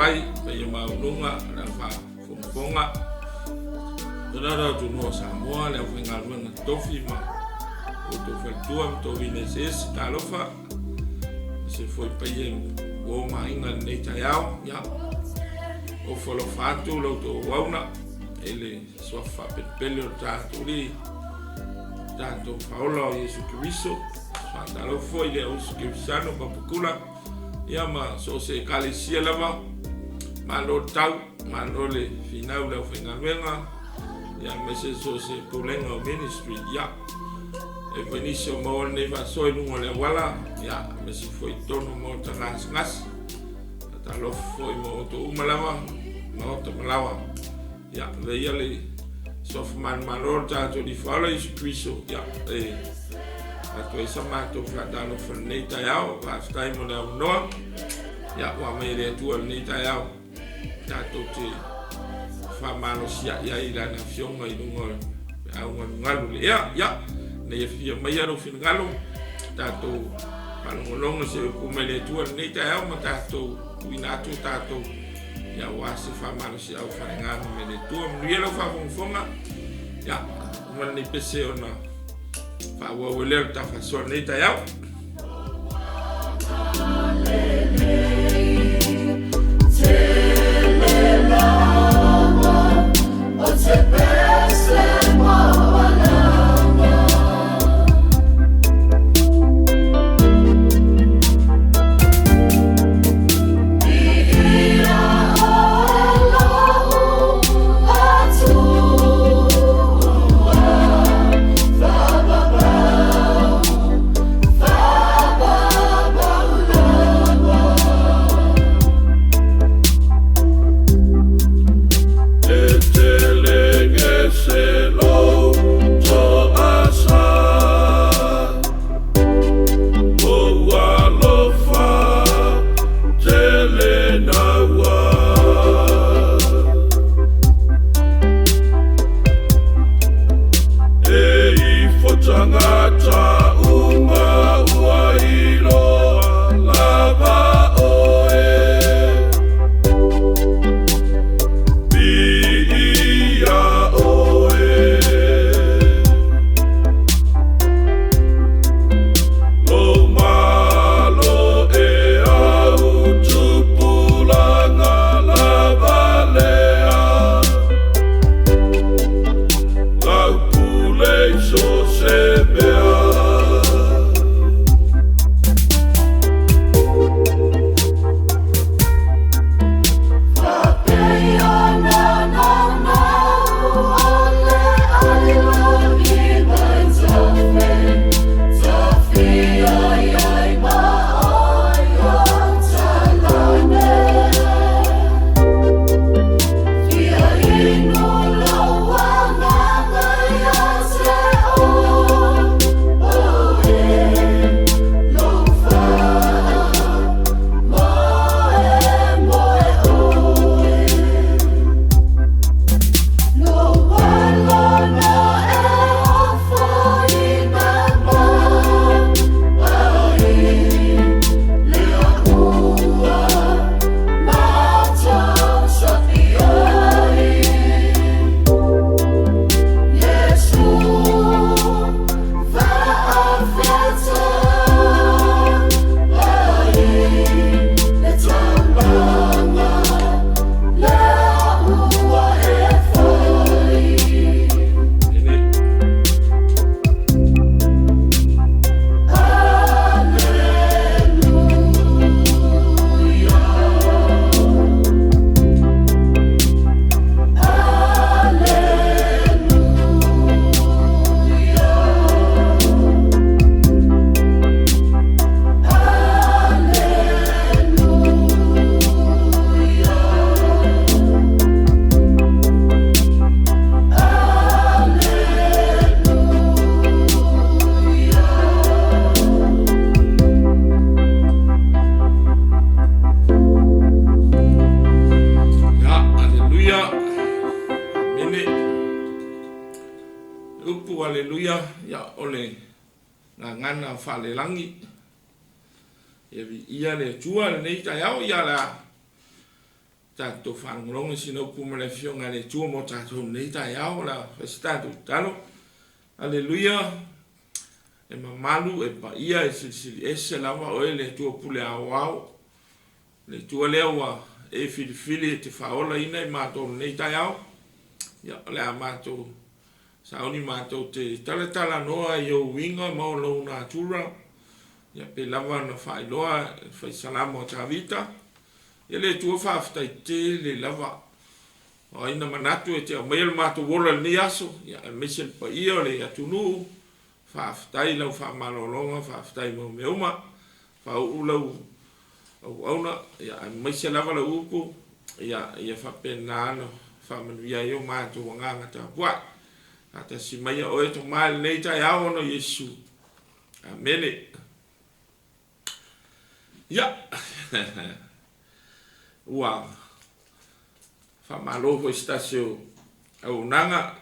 wai pe maununga na fa fonga nada tu no Samoa le fingal men tofi ma o to Fatu to vineses talofa se foi pe o mainga nei taiao ya o folo Fatu lo to wauna ele sofa pele tuli tanto Paulo Yesu Cristo talo foi le Yesu Cristo papukula ya ma so se kalisia lava malo tau malo le final le finalmenga ya mese so se pulenga ministry ya e veniso mo ne va so no le wala ya mese foi tono mo tangas talo foi mo to umalawa mo to malawa ya veia le sof man malota to di fala Yesu Cristo ya Atau sama tu flatano fernita yao, pastai mo na uno, ya wa mere tu nita yao, tato te famano sia ya ila na fionga inungol, au ngalu ya ne fia maya no fin ngalo, tato palongolong se kumele tu nita yao, matato winatu tato ya wa se famano sia au faringano mele tu mrielo fa fonga, ya mani pese ona. Fa wa wele ta fa so nita yao ngana fale langi ia le tua le nei tai au ia la tātou whangaronga sino pumale fionga le tua mo tātou nei tai au la tātou talo. Aleluia. E mamalu e pa ia e sili ese lava o le tua pule AOAO. Le tua lewa e filifili e te whaola ina i mātou nei tai au. Ia le a mātou sauni mātou te talatala noa i o winga mau lau nā tura. Ia pe lava na whailoa whai Salamo 𝚟𝚑𝚘𝚡. Ia le tua whaftai te le lava. O ina manatu e te a mail mātou wola ni aso. Ia e mesen pa ia le atunu. Whaftai lau whamalolonga, whaftai mau meuma. Whau lau au auna. Ia e mesen lava la upu. Ia whapena ano. Whamanuia i o mātou wanganga ta puat. Ata si mai o e to mai nei tai au no Yesu. Amene. Ya. Ua. Whamalo ho istasio au nanga.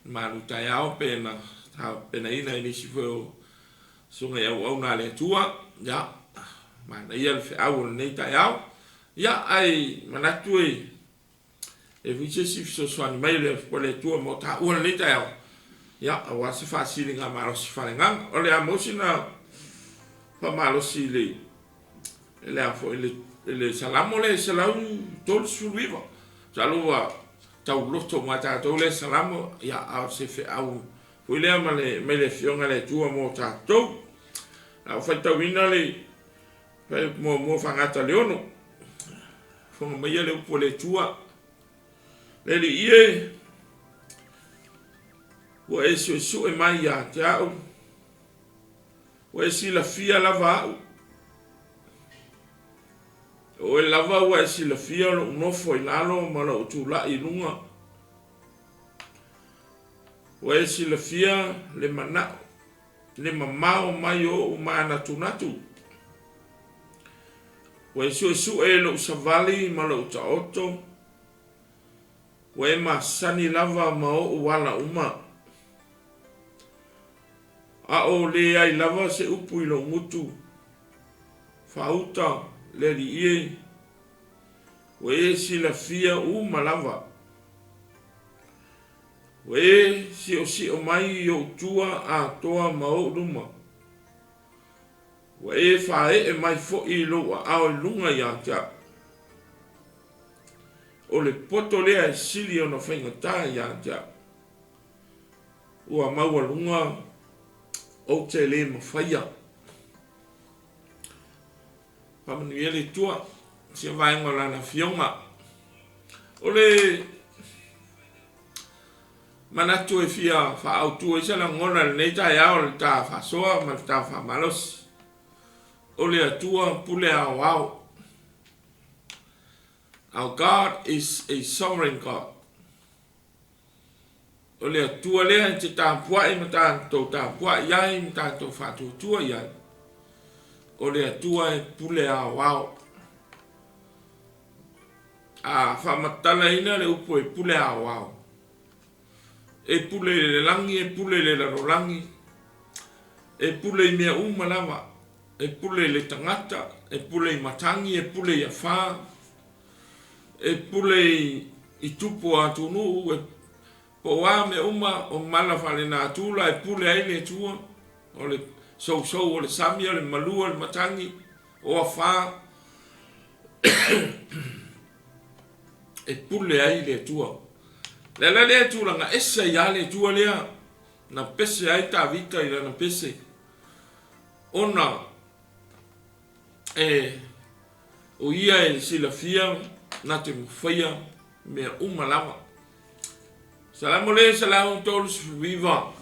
Malu tai au pena. Pena ina inisi fo sunga au na le tua. Ya. Mana ia le au nei tai au. Ya ai manatu e vice si so swani mai le pole tua mo ta ua le tai au. Ya awa se fasili nga maro si falengang. Ole amosina pa malo si le afo le Salamo le salau tol sulviva. Salua tau loto mata tau le Salamo ya au se fe au. Foi le me le fionga le tua mo ta tau. Au fai tau ina le mo fangata leono. Fonga mai le upo le tua. Le li ie. Wa esi su e mai ya te au. Wa esi la fia lava au. O e lava wa esi la fia lo unofo i lalo ma la utula i lunga. Wa esi la fia le mana. Le mamao mai o umana tunatu. Wa esi su e lo usavali ma la utaoto. Wa e masani lava ma o uwala uma. A o le ai lava se upu i lo mutu. Fauta le li ie. Wa e si la fia uma lava. Wa e si o mai i o tua a toa ma o luma. Wa e fae e mai fo i lo a ao lunga i ata. O le poto lea e sili o na whaingata i ata. Ua maua lunga o te le mawhaia. Pamanuia le tua, se vaenga lana fionga. O le manatu e fia whaautu e sala ngona le nei tai ao le tā whasoa ma le tā whamalosi. O le atua pule AOAO. Our God is a sovereign God. O le atua lea te tāpua i ma tātou tāpua iai ma tātou Fatu tua iai. O le atua e pule AOAO. A whamatala ina le upo e pule AOAO. E pule le langi, e pule le larolangi. E pule i mea umalawa. E pule le tangata. E pule i matangi, e pule i awha. E pule i tupu atunu. E po wa me uma o mala fale na tula e pule ai le tua. O le so o le samia, le malua, le matangi. O awha. E pule ai le tua. Lela le tula nga esa ia le tua lea. Na pese ai ta vita ila na pese. Ona. O ia e sila fia. Na te mwhia. Mea umalawa. Salamo le salau tolu viva.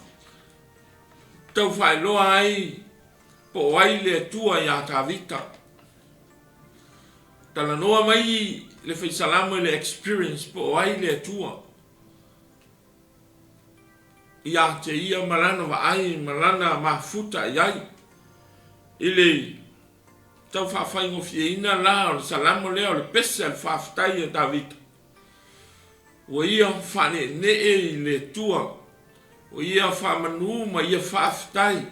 Tau whai loa ai. Po ai le tua ia ta vita. Tala noa mai le fai salamo le experience po ai le tua. Ia te ia malana wa ai malana mafuta iai. Ile tau whawhai ngofie ina la o salamo leo le pese al whaftai e David. O ia whane ne e le tua. O ia whamanu ma ia whaftai.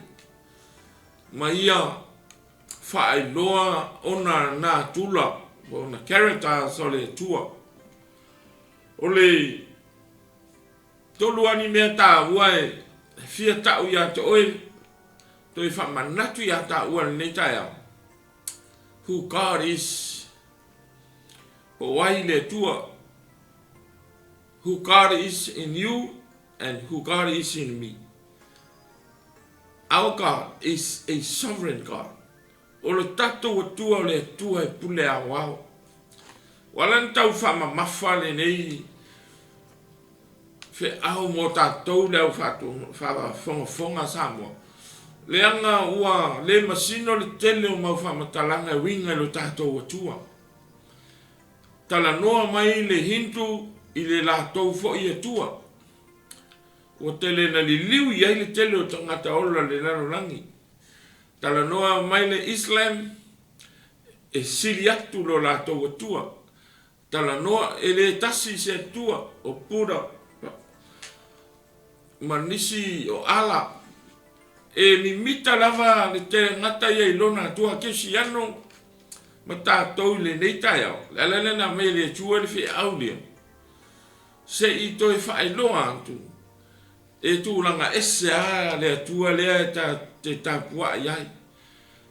Ma ia whaeloa ona nā tula. po na character so le tua o le tolu ani mea tā ua e fia tau ia te oe toi whamanatu ia tā ua nei tai au who God is po wai le tua who God is in you and who God is in me. Our God is a sovereign God. O le tatou atua le tua e pule AOAO. Walan tau whamamafa le nei fe au mo tatou leo Fatu whamafonga Samoa. Le anga ua le masino le tele o mau whamatalanga winga lo tatou atua. Tala noa mai le hintu i le lātou fo i atua. O tele na li liu i le tele o tangata ola le lanolangi. Tala noa mai le Islam e sili atu lo lātou atua. Tala noa e le tasi se atua o pura manisi o ala. E mi mita lava le te ngata ia i lona atua kesi ano ma tātou le nei tai au. Le na mei le tua le fi au lia. Se i toi whaeloa antu. E tūlanga ese a le atua lea te tāpua iai.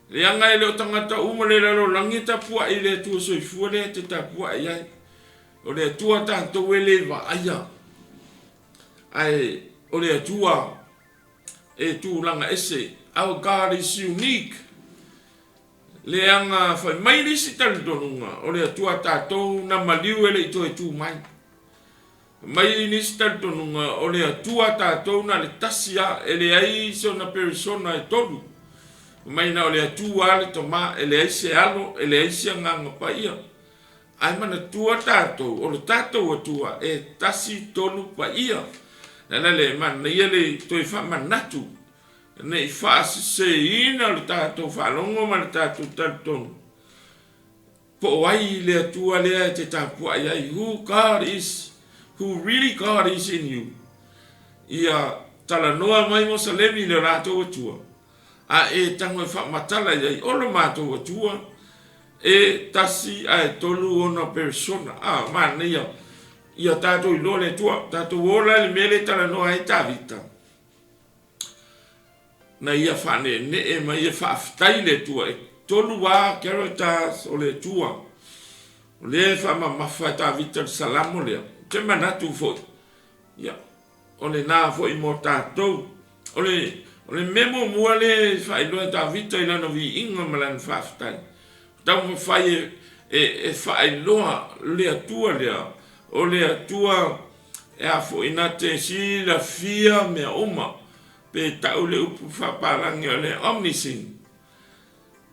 Le anga e leo tangata uma le lalo langi tāpua i le atua soifua lea te tāpua iai. O le atua tātou e le wa aia. Ai, o le atua e tūlanga ese. Our God is unique. Le anga whai mai nisi tali tonunga. O le atua tātou na maliu ele i toi tū mai. Mai nisi tali tonunga. O le atua tātou na le tasia ele ai so na persona e tolu. Mai na o le atua le toma ele ai se alo ele ai se nganga pa ia. Ai mana tua tātou. O le tātou atua e tasi tolu pa ia. Nana le mana ia le toi whamanatu. Nei whaasi se ina le tātou whalongo ma le tātou tātonu. Po wai le atua lea te tāpua iai. Who really God is in you. Ia tala noa mai mo salemi le rātou atua. A e tango e whamatala iai olo mātou atua. E tasi a e tolu ona persona. Mana ia tātou ilo le atua. Tātou ola le mele tala noa e tāvita. Na ia whane ne e mai e whaafitai le tua e tolu wā characters o le tua. O le whama mawhai tā vita Salamo lea. Te manatu fwoi. Ia. O le nā fwoi mo tātou. O le memo mua le whailoa tā vita i lana vi inga malan whaafitai. Tau mo whai e whailoa le atua lea. O le atua e a fwoi na te si la fia mea oma. Pe tau le upu whaparangi o le omniscient.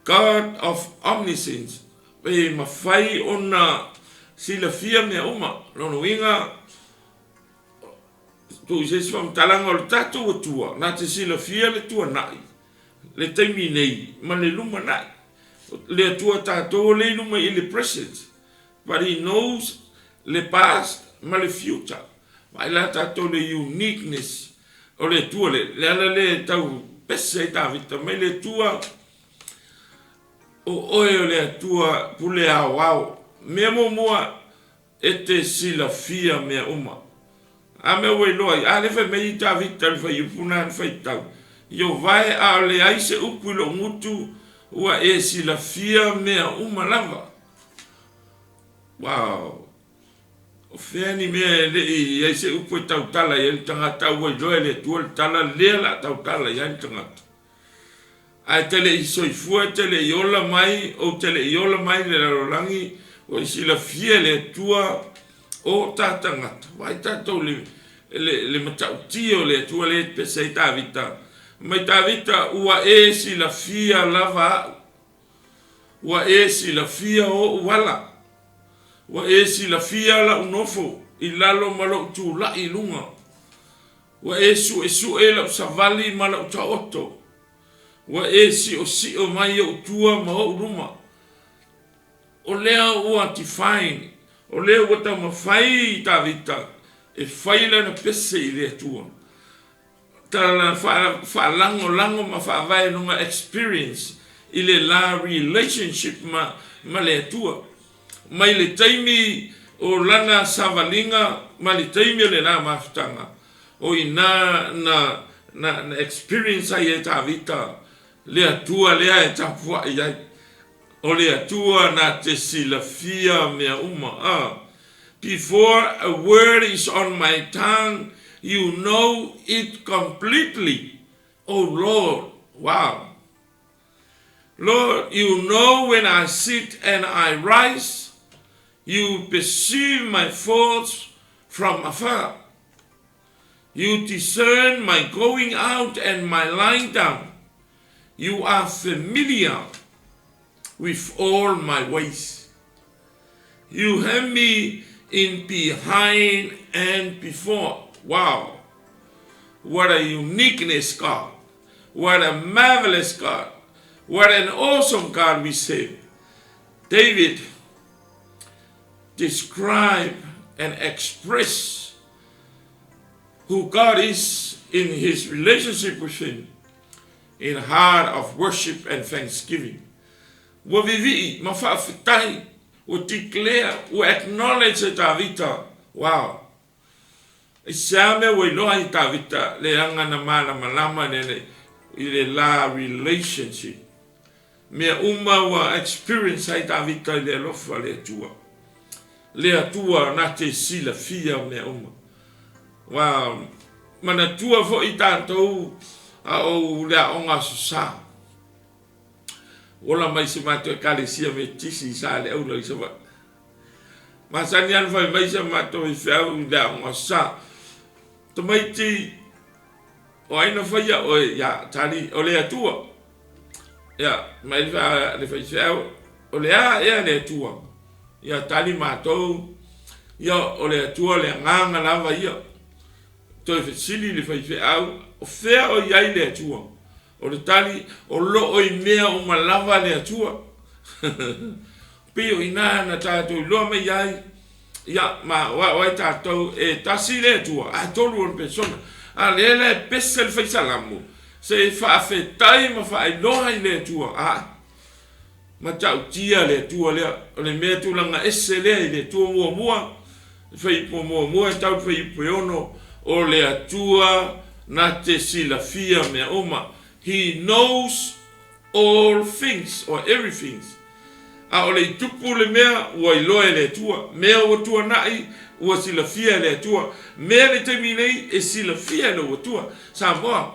God of omniscience. Pe mawhai ona sila fia mea uma. Lono inga tu ises wam talanga o le tātou atua. Nā te sila fia le tua nai. Le taimi nei. Ma le luma nai. Le atua tātou le luma i le present. But he knows le past ma le future. Ma ila tātou le uniqueness. O le tua le ala le tau pese i tāwita, mai le tua o oe o le tua pule AOAO. Mea mua e te sila fia mea uma. A mea ue loa, a le whai mei i tāwita le whai upuna le whai tau. Io vai a le aise upu lo ngutu ua e sila fia mea uma lava. Wow. O wheni mea le i eise upo i tautala i ele tangata ua i loe le tua le tala lea la tautala i ele tangata. Ai tele i soifua, tele i ola mai, o tele i ola mai le larolangi, o i sila fia le tua o ta tangata. Wai tatou le matautia o le tua le pese i tāwita. Mai tāwita ua e sila fia lava au. Ua e sila fia o uwala. Wa e si la fia la unofo i lalo malo tu la i lunga. Wa e su e la savali malo ta oto. Wa e si o mai o tua ma o ruma. O lea ua ti fain. O lea ua ta mawhai i ta vita. E whai la na pese i lea tua. Ta la wha lango ma wha vai nunga experience. I le la relationship ma lea tua. mai le taimi o lana savalinga ma le taimi o le la mafutanga o ina na experience ai e tavita le atua lea e tapua iai o le atua na te silafia mea uma before a word is on my tongue you know it completely. Oh Lord, wow. Lord, you know when I sit and I rise. You perceive my thoughts from afar. You discern my going out and my lying down. You are familiar with all my ways. You have me in behind and before. Wow. What a uniqueness, God. What a marvelous God. What an awesome God we serve. David describe and express who God is in his relationship with him in a heart of worship and thanksgiving. Wo vivi ma whaafitai, wo declare, wo acknowledge Tavita. Wow. E seame wo iloa i Tavita le anga na mana malama nene i le la relationship. Mea uma wa experience ai Tavita i le lofa le atua. Le atua na te sila fia mea uma. Wow. Mana tua fo i tātou a o le aonga susa. Ola mai se mato e kalesia me tisi sa le au lai sawa. Masani anu fai mai se mato e whiau le aonga susa. To mai ti o aina fai ya o ya tali o le atua. Ya mai le fai whiau o le a ea le atua. Ya tali mato ya o le atua le nganga lava ia. To e sili le fai whiau o whea o iai le atua. O le tali o lo o i mea o malava le atua. Pio ina na tātou loa mai iai. Ia ma wai tātou e tasi le atua. A tolu on persona. A le le pese le fai Salamo. Se whaafetai ma whae loa i le atua. Ma tau tia le atua lea. O le mea tūlanga ese lea i le atua mua mua. Fai po mua mua e tau fai poiono. O le atua na te silafia mea oma. He knows all things or everything. A o le tupu le mea ua iloa le atua. Mea ua tua nai ua silafia le atua. Mea le temi nei e silafia le atua. Sa moa.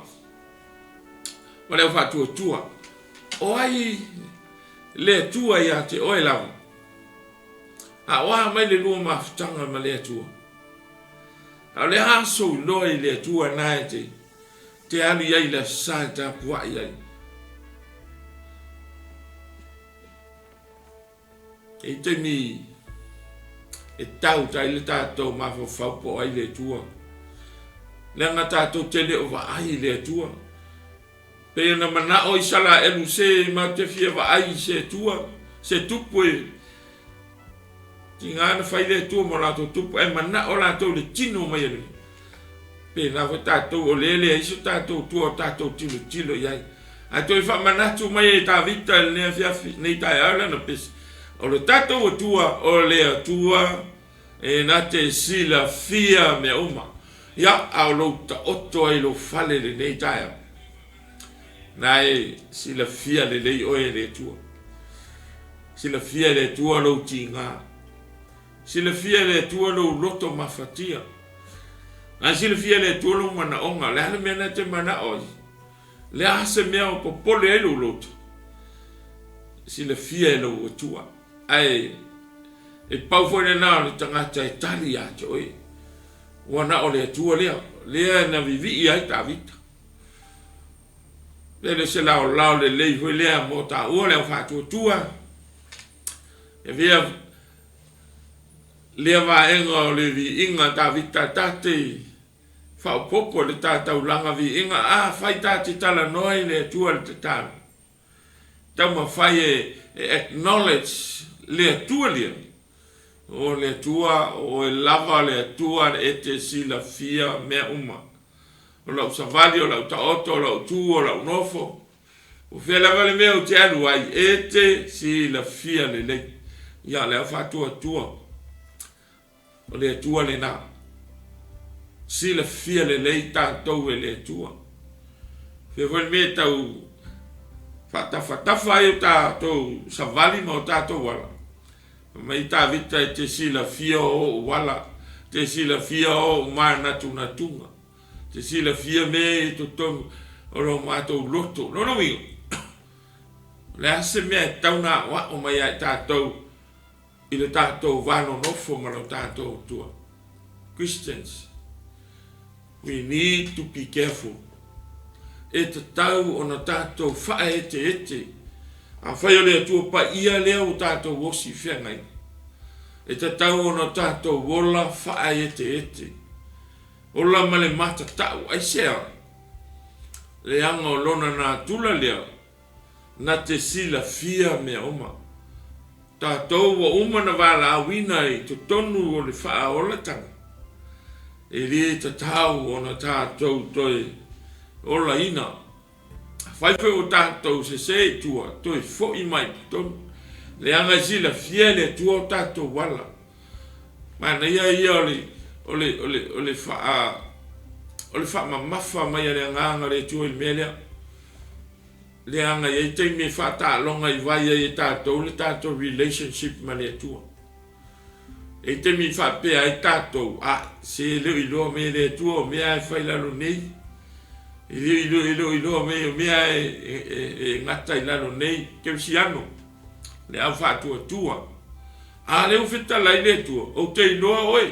Ma leo Fatu atua. O ai le atua ia te oe lava. A oa mai le lua mafutanga ma le atua. A le aso iloa le atua nae te ali ai la sa ta pua ai. E te mi e tau tai le tātou mawhawhau po ai le tua. Le ngā tātou te leo wa ai le tua. Pea na mana o isala elu se ma te fia wa ai se tua. Se tupu e. Ti ngāna whai le tua mo lato tupu e mana o lato le tino mai elu. Pe na fo tātou o lele iso tātou tua tātou tilo iai. A toi wha manatu mai e tā vita le nea fiafi nei tai aula na pesi. O le tātou o tua o le atua e na te sila fia me uma. Ia au lo ta oto ai lo fale le nei tai aula. Na e sila fia le lei oe le tua. Sila fia le tua lo ti ngā. Sila fia le tua lo loto mafatia. Na sila fia le tuolo mana onga, le hana mea te mana oi. Le ase mea o popole e lo loto. Sila fia e lo o tua. Ai, e pau fwene nao le tangata e tali ate oi. Wana o le tua lea, lea na vivi i ai ta vita. Le se lao le lei hoi lea mo ta ua lea Fatu tua. E vea, lea va enga o le vi inga ta vita tate. Fau popo le tātou langa vi inga fai tāti tala noi le tua le te tāna. Tau ma fai e acknowledge le tua lea. O le tua o e lava le tua e te sila fia mea uma. O lau savali, o lau taoto, o lau tu, o lau nofo. O fia lava le mea o te anu ai e te sila fia le lei. ia lea Fatu atua o le atua le na sila fia le lei tātou e le atua whewhoi me tau whatawhatafa e o tātou savali ma o tātou wala mai tā vita e te sila fia o wala te sila fia o mānatu natunga te sila fia me e to tonu o lo mātou loto no wingo le ase mea e tauna wa o mai ai tātou i le tātou wano nofo ma lo tātou tua Christians, we need to be careful e te tau o na tātou whae ete a whai o lea tua pa ia lea o tātou wosi whengai e te tau o na tātou wola whae ete ola ma le mata tau ai sea le anga o lona nā tula lea na te sila fia mea oma tātou wa umana wala awina i te tonu o le wha ola tanga e rie te tau o na tātou toi ola ina whaiwhe o tātou se tua toi fo i mai tonu le anga sila fia le tua o tātou wala mana ia ole wha mamafa mai le nganga le tua i melea le anga i te me wha tā longa i vai e tātou le tātou relationship ma le tua e te mi wha pēa i tātou se leo i loa me le tua o mea e whailalo nei i loa me o mea e ngata i lalo nei ke wisi ano le au wha tua leo whita lai le tua o te i loa oe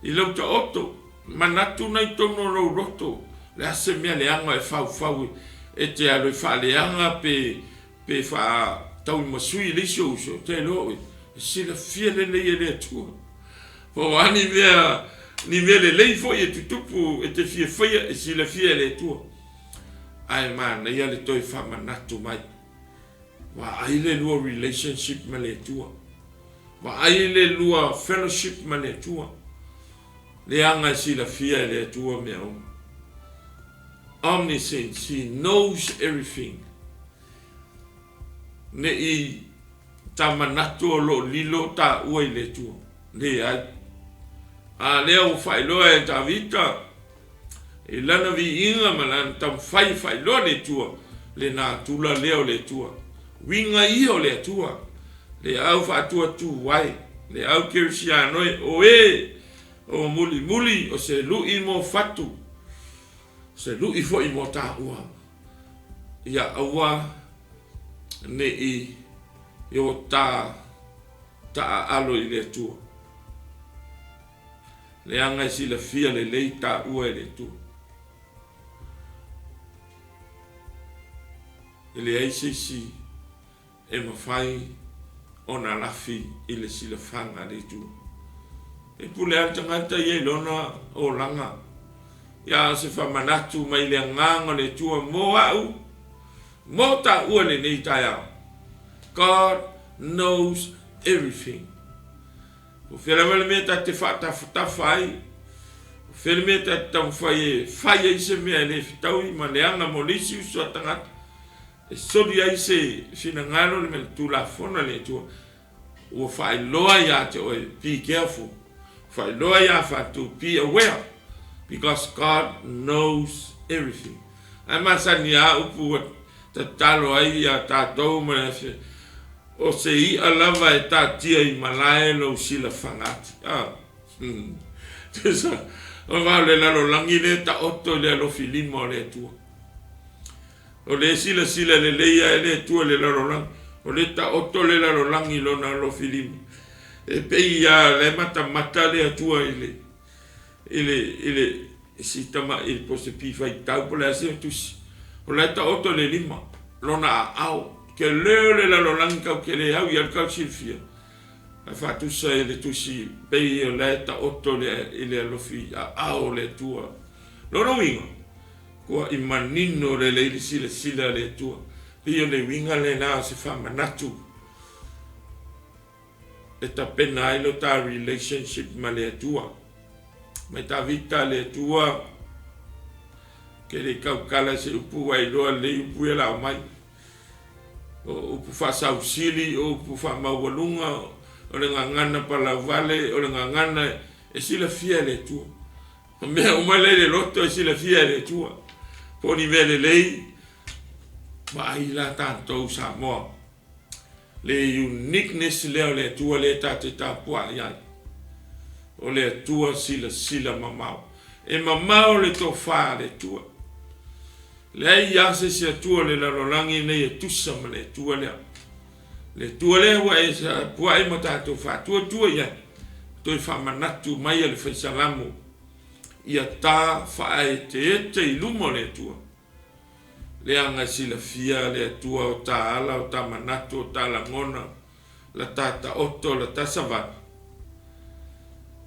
i lau ta oto manatu nei tono rau roto le ase mea le anga e whau e te alo i wha le anga pe wha tau i masui le iso uso te loa e sila fia le le tua po ani mea ni mele lei foi e tutupu e te fia fia e sila fia le tua ai mana ia le toi fa manatu mai wa ai le lua relationship ma le tua wa ai le lua fellowship ma le tua le anga sila fia le tua mea omniscience, he knows everything ne i tamanatu o lo lilo ta ua i le tua le ai leo whailoa e ta vita e lana vi inga malana tam whailoa le tua le nā tula leo le tua winga i o le tua le au whaatua tu wai le au kirisia noi o muli o se lui mo fatu se lui fo i mo ta ua ia aua ne i o ta alo i le tua le anga i sila fia le lei ta ua i le tua e le aisesi e mawhai o na lafi i le sila whanga le tua e pule altangata i e lona o langa ia se whamanatu mai le nganga le tua mo au mo ta ua le nei tai au God knows everything. O wheramele mea ta te whatawhai, o wheramele mea ta tau whai se mea le whitaui ma le anga mo lisi usu atangata. E sori ai se whina ngaro le mele tūla whona le tua. O whai loa ia te oe, be careful. Whai loa ia Fatu, be aware. Because God knows everything. Ai masani a upu ta talo ai ia tātou ma le o se i alava e tātia i malae lo sila whangati. Tesa, o wau le lalo langi le ta oto le alo filimo le tua. O le sila le leia e le tua le lalo langi. O le ta oto le lalo langi lo na lo filimo. E pei ia le mata le atua ile si tama il pose pifa i tau po le ase tusi. O le ta oto le lima. Lo na au. Ke leo le lalo langi kau ke le au i al kau silfia. A Fatu sa e le tusi pei o le ta oto le ile alofi a ao le tua. Loro winga. Kua i manino le le sila le tua. Pei o le winga le na se whamanatu. E ta pena ilo ta relationship ma le tua. Mai ta vita le tua. Ke le kau kala se upu wai loa le upu e la mai. O upu fa sausili, o upu fa mawalunga, o le ngangana pala vale, o le ngangana e sila fia le tua. Mea umale le loto e sila fia le tua. Poni vele lei, ma ai la tātou Samoa. Le uniqueness leo le tua le tate tāpua iai. O le tua sila mamau. E mamau le tō whā le tua. Le ai ase si a tua le larolangi nei e tusa ma le tua lea. Le tua lea wa e sa pua e mo tātou whā tua iai. Toi whamanatu mai le whai Salamo. Ia tā wha e te I lumo le tua. Le anga sila fia le tua o tā ala o tā manatu o tā langona. La tāta oto la tasavana.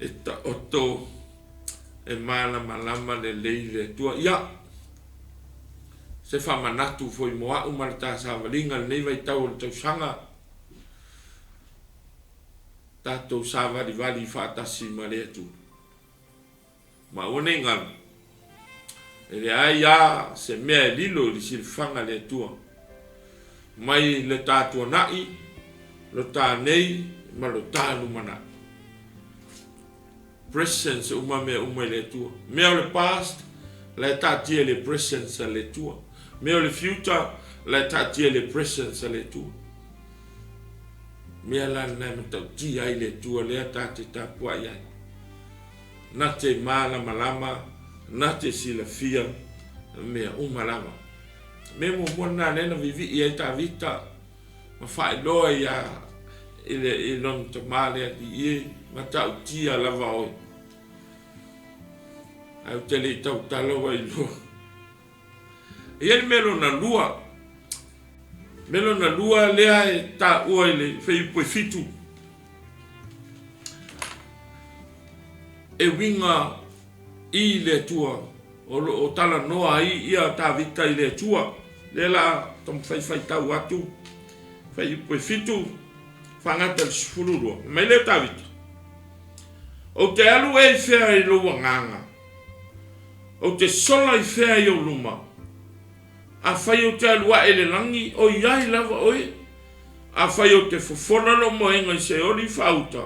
E ta oto e malama le lei le tua. Ia. Se whamanatu foi moa umar tā sāwalinga le nei vai tau le tau sanga. Tātou sāwari wali whātasi ma le atu. Ma one ngan. E le aia se mea lilo li silfanga le tua. Mai le tātua nai, lo tā nei, ma lo tā lumana. Presence umame le tua. Mea le past, la tātia le presence le tua. Mea le future, la tātia le presence le tua. Mea la nai matau ti ai le tua lea tāte tāpua iai. Na te malama, na te sila fia, mea umalama. Mea mwana nena vivi iai tā vita, ma whae loa ia i lon te malea di ie, ma tau tia lava oi. Au tele I tau taloa I loa. Iai melo na lua. Melo na lua lea e tā ua I le whaiupoi fitu. E winga I le tua. O tala noa ia tā vita I le tua. Le la tom whai tau atu. Whaiupoi fitu. Whangata le sifururua. Mai le tā vita. O te alu e whea I loa nganga. O te sola I whea I o luma. A whai o te alua e le langi o iai lava oe. A whai o te fofona lo moenga I se ori whauta.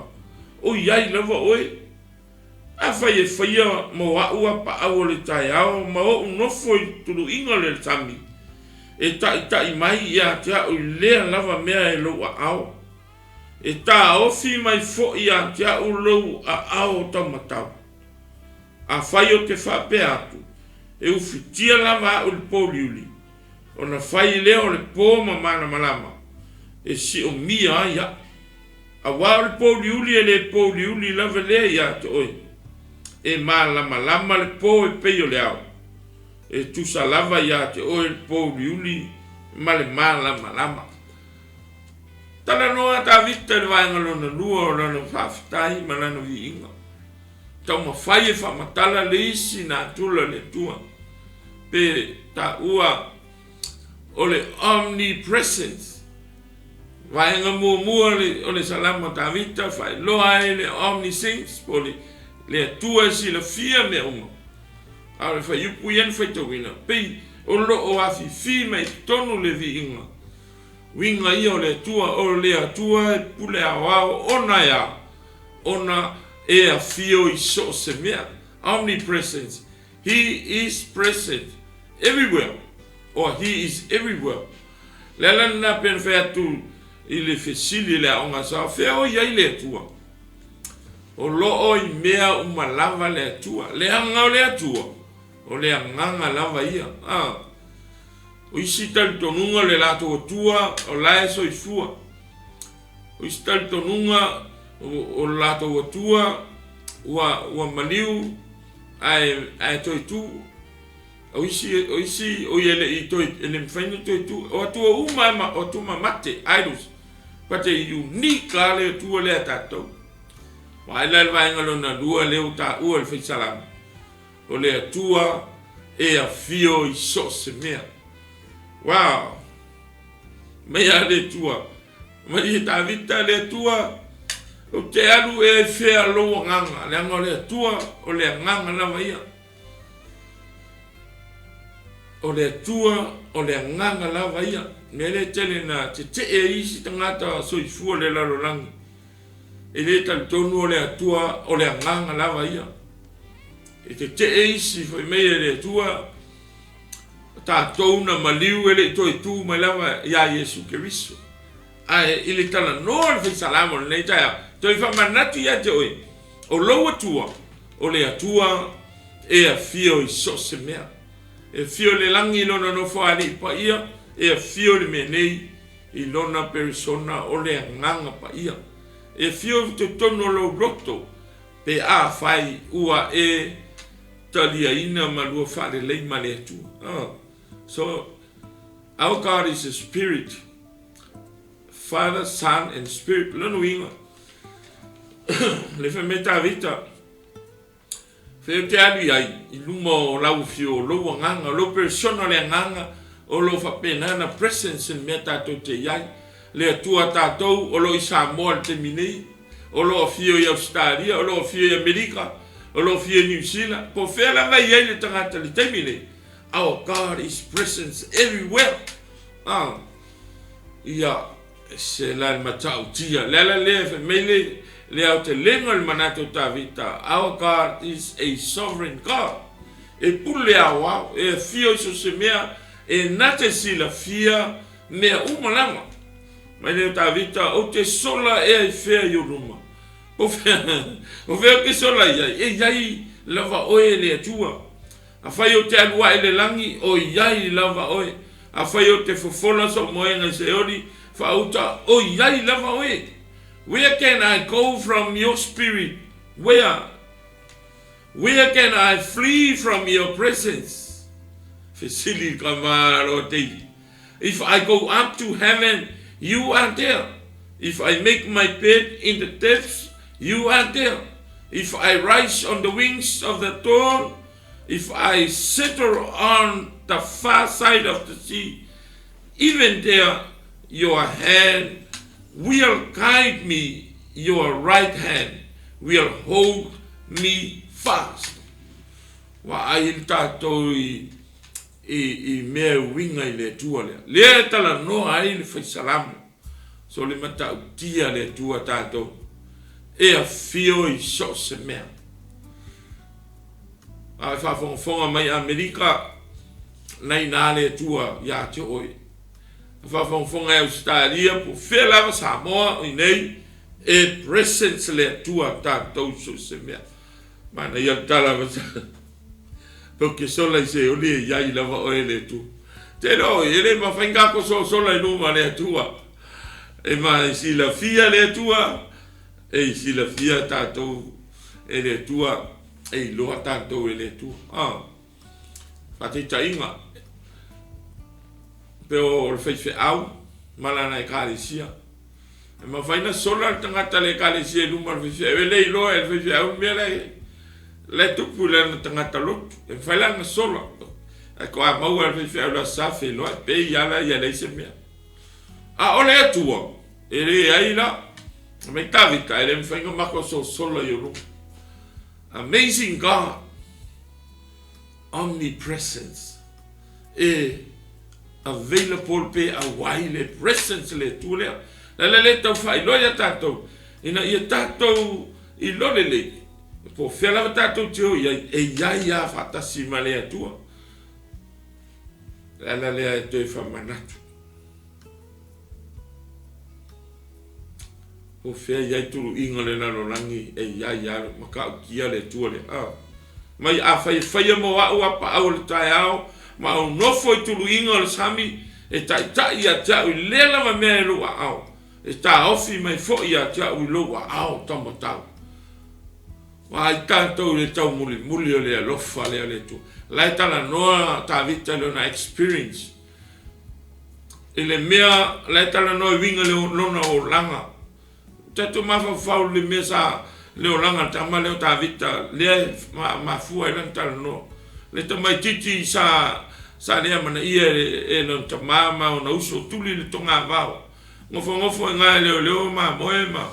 O iai lava oe. A whai e whaia mo aua pa au le tai ao ma o unofo I turu inga le tami. E tai mai ia te au lea lava mea e loa ao. E tā ofi mai fo ia te au lou a ao taumatau. A whai o te whape atu. E ufitia lava au le poliuli. O na whai leo le pōma mana malama. E si o mia ia. A wā le poliuli e le poliuli lava lea ia te oi. E malama le pō e peio le au. E tusa lava ia te oi le poliuli ma le malama. Tala noa tā vita le vaenga lona lua o lana whawhitai ma lana vi inga. Tau ma whai e whamatala le isi nā tula le tua. Pe tā ua o le omnipresence. Vaenga mua o le Salamo tā vita whai loa e le omniscience po le tua si la fia me uma. A le whai upu yen whai tawina. Pei o lo o afi fi mai tonu le vi inga. Winga ia o le tua o le atua e pule AOAO ona ia. Ona e a fio I so se mea. Omnipresence. He is present everywhere. Or he is everywhere. Le lana pen Fatu I le fesili le aonga sa fea o iai le atua. O loo I mea umalava le atua. Le anga o le atua. O le anganga lava ia. O isi tali tonunga le lato o tua o lae so I fua. O isi tali tonunga o lato o tua ua maliu ai toi tu. O isi o yele I toi ele mfainu toi tu. O atua uma o tuma mate idols. Pate unique ale tua le atatou. Waila le vaenga lona lua leo ta ua le whai Salamo. O le atua e a fio I so se mea. Wow. Mea le tua. Mai ta vita le tua. O te alu e whea loa nganga. Le anga le tua o le nganga lava ia. O le tua o le nganga lava ia. Me le tele na te e isi tangata soifua le lalolangi. e le talitonu o le atua o le agaga lava ia e te isi foi mea le atua tatou na maliu e le itoitu mai lava ia Iesu Keriso ae i le talanoa le faisalamo lenei taea toi faamanatu ia te oe o lou atua o le atua e afia o iso se mea e fio le langi lona no fa'ali pa ia e fio le menei i lona persona o le nganga pa ia e fio te tono lo roto pe a fai ua e talia ina malua fa'ale lei male tu so our God is a spirit, Father, Son and Spirit. Lano inga le fe meta vita fe te ali ai i lumo lau fio lo nganga lo persona le nganga o lo fa pena na presence in meta to te yai le tua tatou o lo isa mol te minei o lo fio i Australia o lo fio i America o lo fio i New Zealand po fe la vai ai le tangata le te minei. Our God is presence everywhere. Ia se la matau tia le fe mele le au te lengo le manato ta vita. Our God is a sovereign God. E pule awa e fio so se mea e nate si la fia mea umalama. Mai le ta vita o te sola e fea yo ruma. O fea ke sola ia e iai lava oe le atua. A fai o te alua e le langi o iai lava oe. A fai o te fofola so moenga se ori fa uta o iai lava oe. Where can I go from your spirit? Where can I flee from your presence? Fesili kamaro te. If I go up to heaven, you are there. If I make my bed in the depths, you are there. If I rise on the wings of the dawn, if I settle on the far side of the sea, even there your hand will guide me, your right hand will hold me fast. Wa ai tatou i mea winga i le tua lea. Lea tala noa ai le Salamo. So le mata utia le tua tatou. E a fio i so se mea. A whafonga mai Amerika nei nā le tua ia te oi. A whafonga e Australia po whelava Samoa i nei e presence le tua tātou so se mea. Mana ia tala wasa. Porque sola i se oli e iai lava oe le tu. Te no, e le ma whainga ko sola i numa le tua. E ma i si la fia le tua. E i si la fia tātou e le tua. E loa tātou e le tu. Whate tainga. Peo le whaife au. Malana e kāresia. E ma whaina sola le tangata le kāresia e luma le whaife. E le iloa e le whaife au mea le. Le tupu le na tangata lotu. E whailanga sola. E ko a maua le whaife au la safe loa. E pe iala i ale se mea. A ole atua. E le aila. Me tavita. E le mwhainga mako so sola i uru. Amazing God, omnipresence, available pe a waile presence le tule, le tau fai loia tatou, ina ia tatou I lole le, po fela tatou teo e ia fatasi ma le atua, ala le te whamanatu. O fea iai turu inga le nano rangi e ia makau kia le tua le mai a whai mo au apa au le tai au ma au nofo I turu inga le sami e tai a tau I lela ma mea e lua au e ta ofi mai fo I a tau I lua au tamo tau ma I tātou le tau muli o le alofa le tu lai tala noa ta vita le na experience e le mea lai tala noa winga le lona o langa Tato mafau le mesa leo langa tama leo ta vita le mafua ilan tala no le tamai titi sa lea mana ia e non tamama o na uso tuli le tonga vau ngofo nga leo ma moe ma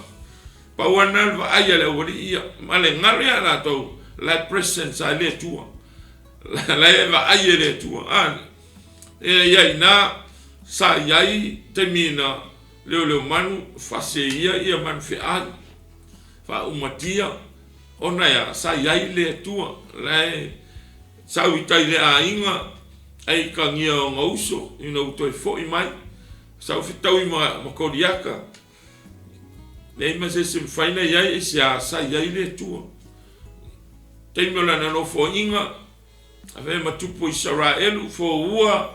pauanal va aya le wali ia ma le ngare ala to la presence a le tua la eva aya le tua e ia ina sa iai termina leo manu fase ia manu fe ai whaumatia ona ia sa iai le atua le sau itai le ainga ai ka ngia o ngauso ina utoi fo'i mai sau fitau i ma koriaka le ima se whaina iai se a sa iai le atua teimo lana no fo'inga a ve matupu Israelu fo ua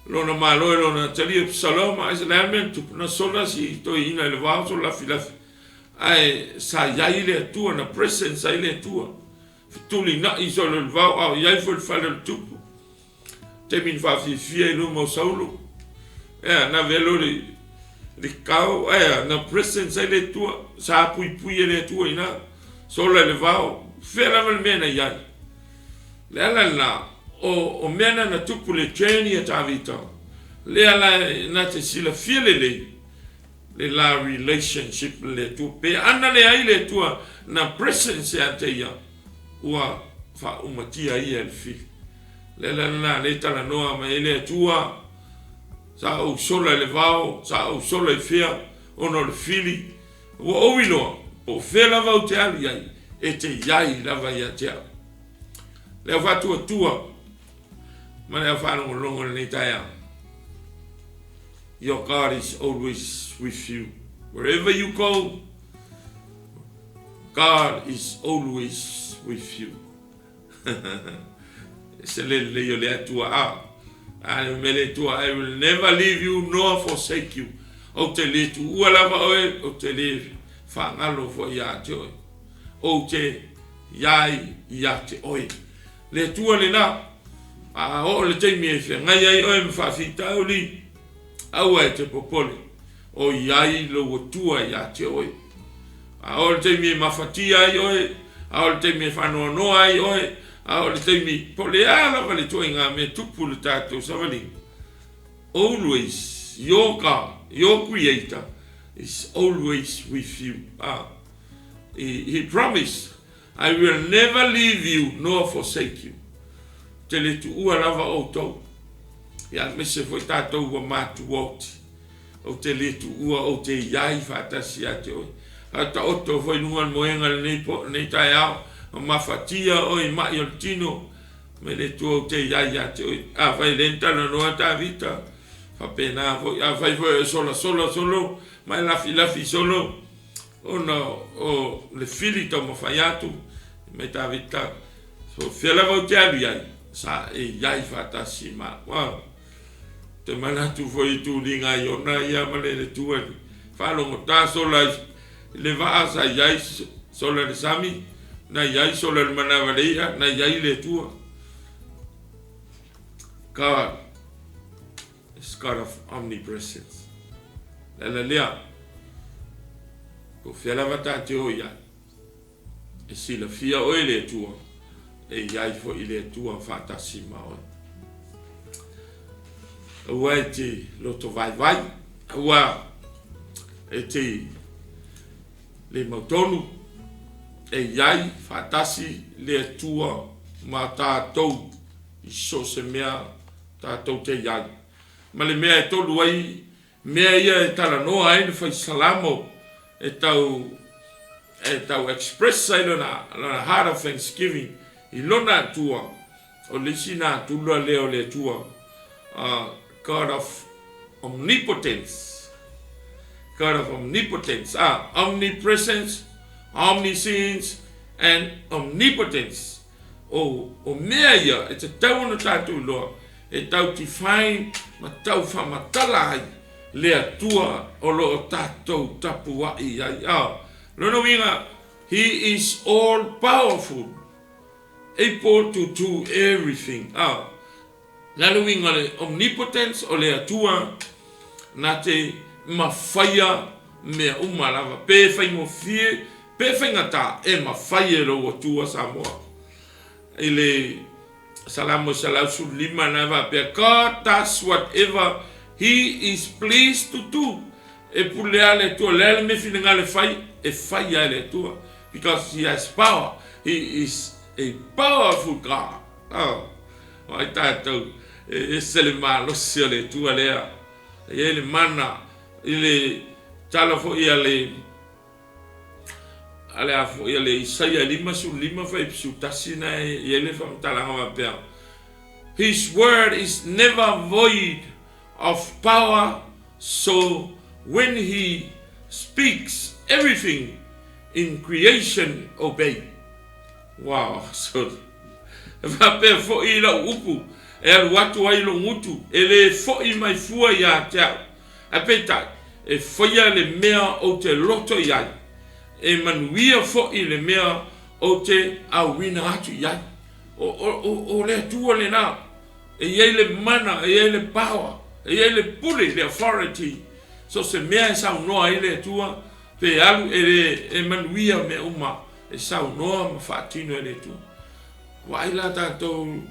lona malo lona tali Salamo ai se lamen tu na sola si to ina le va so la filafi ai sa iai le atua na presence ai le atua tuli na iso le va au iai fo fa le tupu te min fa fi no mo saulo na velo le kau na presence ai le tua sa pui le tua ina sola le va fera mal mena iai le ala o mena na tupu le journey at avita le ala na te sila fiele le la relationship le tu pe ana le ai le tua na presence ya te ia ua fa umatia ia le fi le la le tala noa ma le tua sa o sola le vao sa o sola i fia ono le fili o ovilo o fela vau te ali ai e te iai lava ia te au le Fatu tua ma le whanongo longo le taia. Your God is always with you. Wherever you go, God is always with you. I will never leave you nor forsake you. O te le tu ualava oe, o te le whangalo fo ia te oe. O te iai ia te oe. Le tua le na, a o le teimi e whea, ngai ai oe mwhawhita o li, au e te popole, o iai lo o tua ia te oe. A o le teimi e mawhati ai oe, a o le teimi e whanoa noa ai oe, a o le teimi pole ala vale toi ngā me tupu le tātou savali. Always, your God, your Creator, is always with you. He promised, I will never leave you nor forsake you. Te le tu ua lava o tau. Ia me se foi tātou wa mātu wauti. O te le tu ua o te iai whātasi a te oi. Hata oto foi nungan moenga le nei tai au. O mawhatia oi mai o tino. Me le tu o te iai a te oi. A whai lentana noa tā vita. Whapena foi. A whai foi solo. Mai lafi solo. O le fili tau mawhai atu. Me tā vita. So whiala vau te alu iai. Sa e iai whātasi ma. Wow. Te manatu foi tu ringa i ona ia male le tuani. Whalongo tā sola le waa sa iai sola le sami. Na iai sola le manawaleia. Na iai le tua. God is God of omnipresence. Lele lea. Ko whiala wata te o iai. E sila fia oe le tua. E iai fo i le tua whātasi ma oe. Ua e te loto vai. Ua e te le mautonu. E iai whātasi le tua ma tātou i so se mea tātou te iai. Ma le mea e tolu ai mea ia e tala noa ai le whai Salamo e tau express ai lona heart of thanksgiving i lona tua o le sina tulua leo le tua God of omnipotence. God of omnipotence. Omnipresence, omniscience, and omnipotence. O mea ia, e te tau na tātou loa, e tau ti whain, ma tau whamatala ai, lea tua o lo o tātou tapu ai ai. Lona winga, he is all powerful, able to do everything. Lalo winga le omnipotence o le atua na te mawhaia mea umalava. Pe whai mo fie, pe whai ngata e mawhaia lo atua Samoa. I le Salamo 𝗟𝚙𝚢𝚒𝚑𝚝 na va pe God does whatever he is pleased to do. E pulea le tua lele me whininga le whai, e whaia le tua. Because he has power. He is a powerful God. Ai tātou. E sele malosi o le tua lea. E le mana. I le talafo ia le ale afu ia le Isaia 5:5 na ele whamtalanga mapea. His word is never void of power, so when he speaks, everything in creation obey. Wow, so vapea fo i la upu e al watu ai lo ngutu ele fo i mai fua ia tau apeta e foia le mea o te loto iai e manuia fo i le mea o te awina atu iai o le tua le na e iai le mana e iai le power e iai le pule le authority so se mea e sau noa i le tua pe alu e manuia me uma e sau noa ma whaatino e le tua waila tātou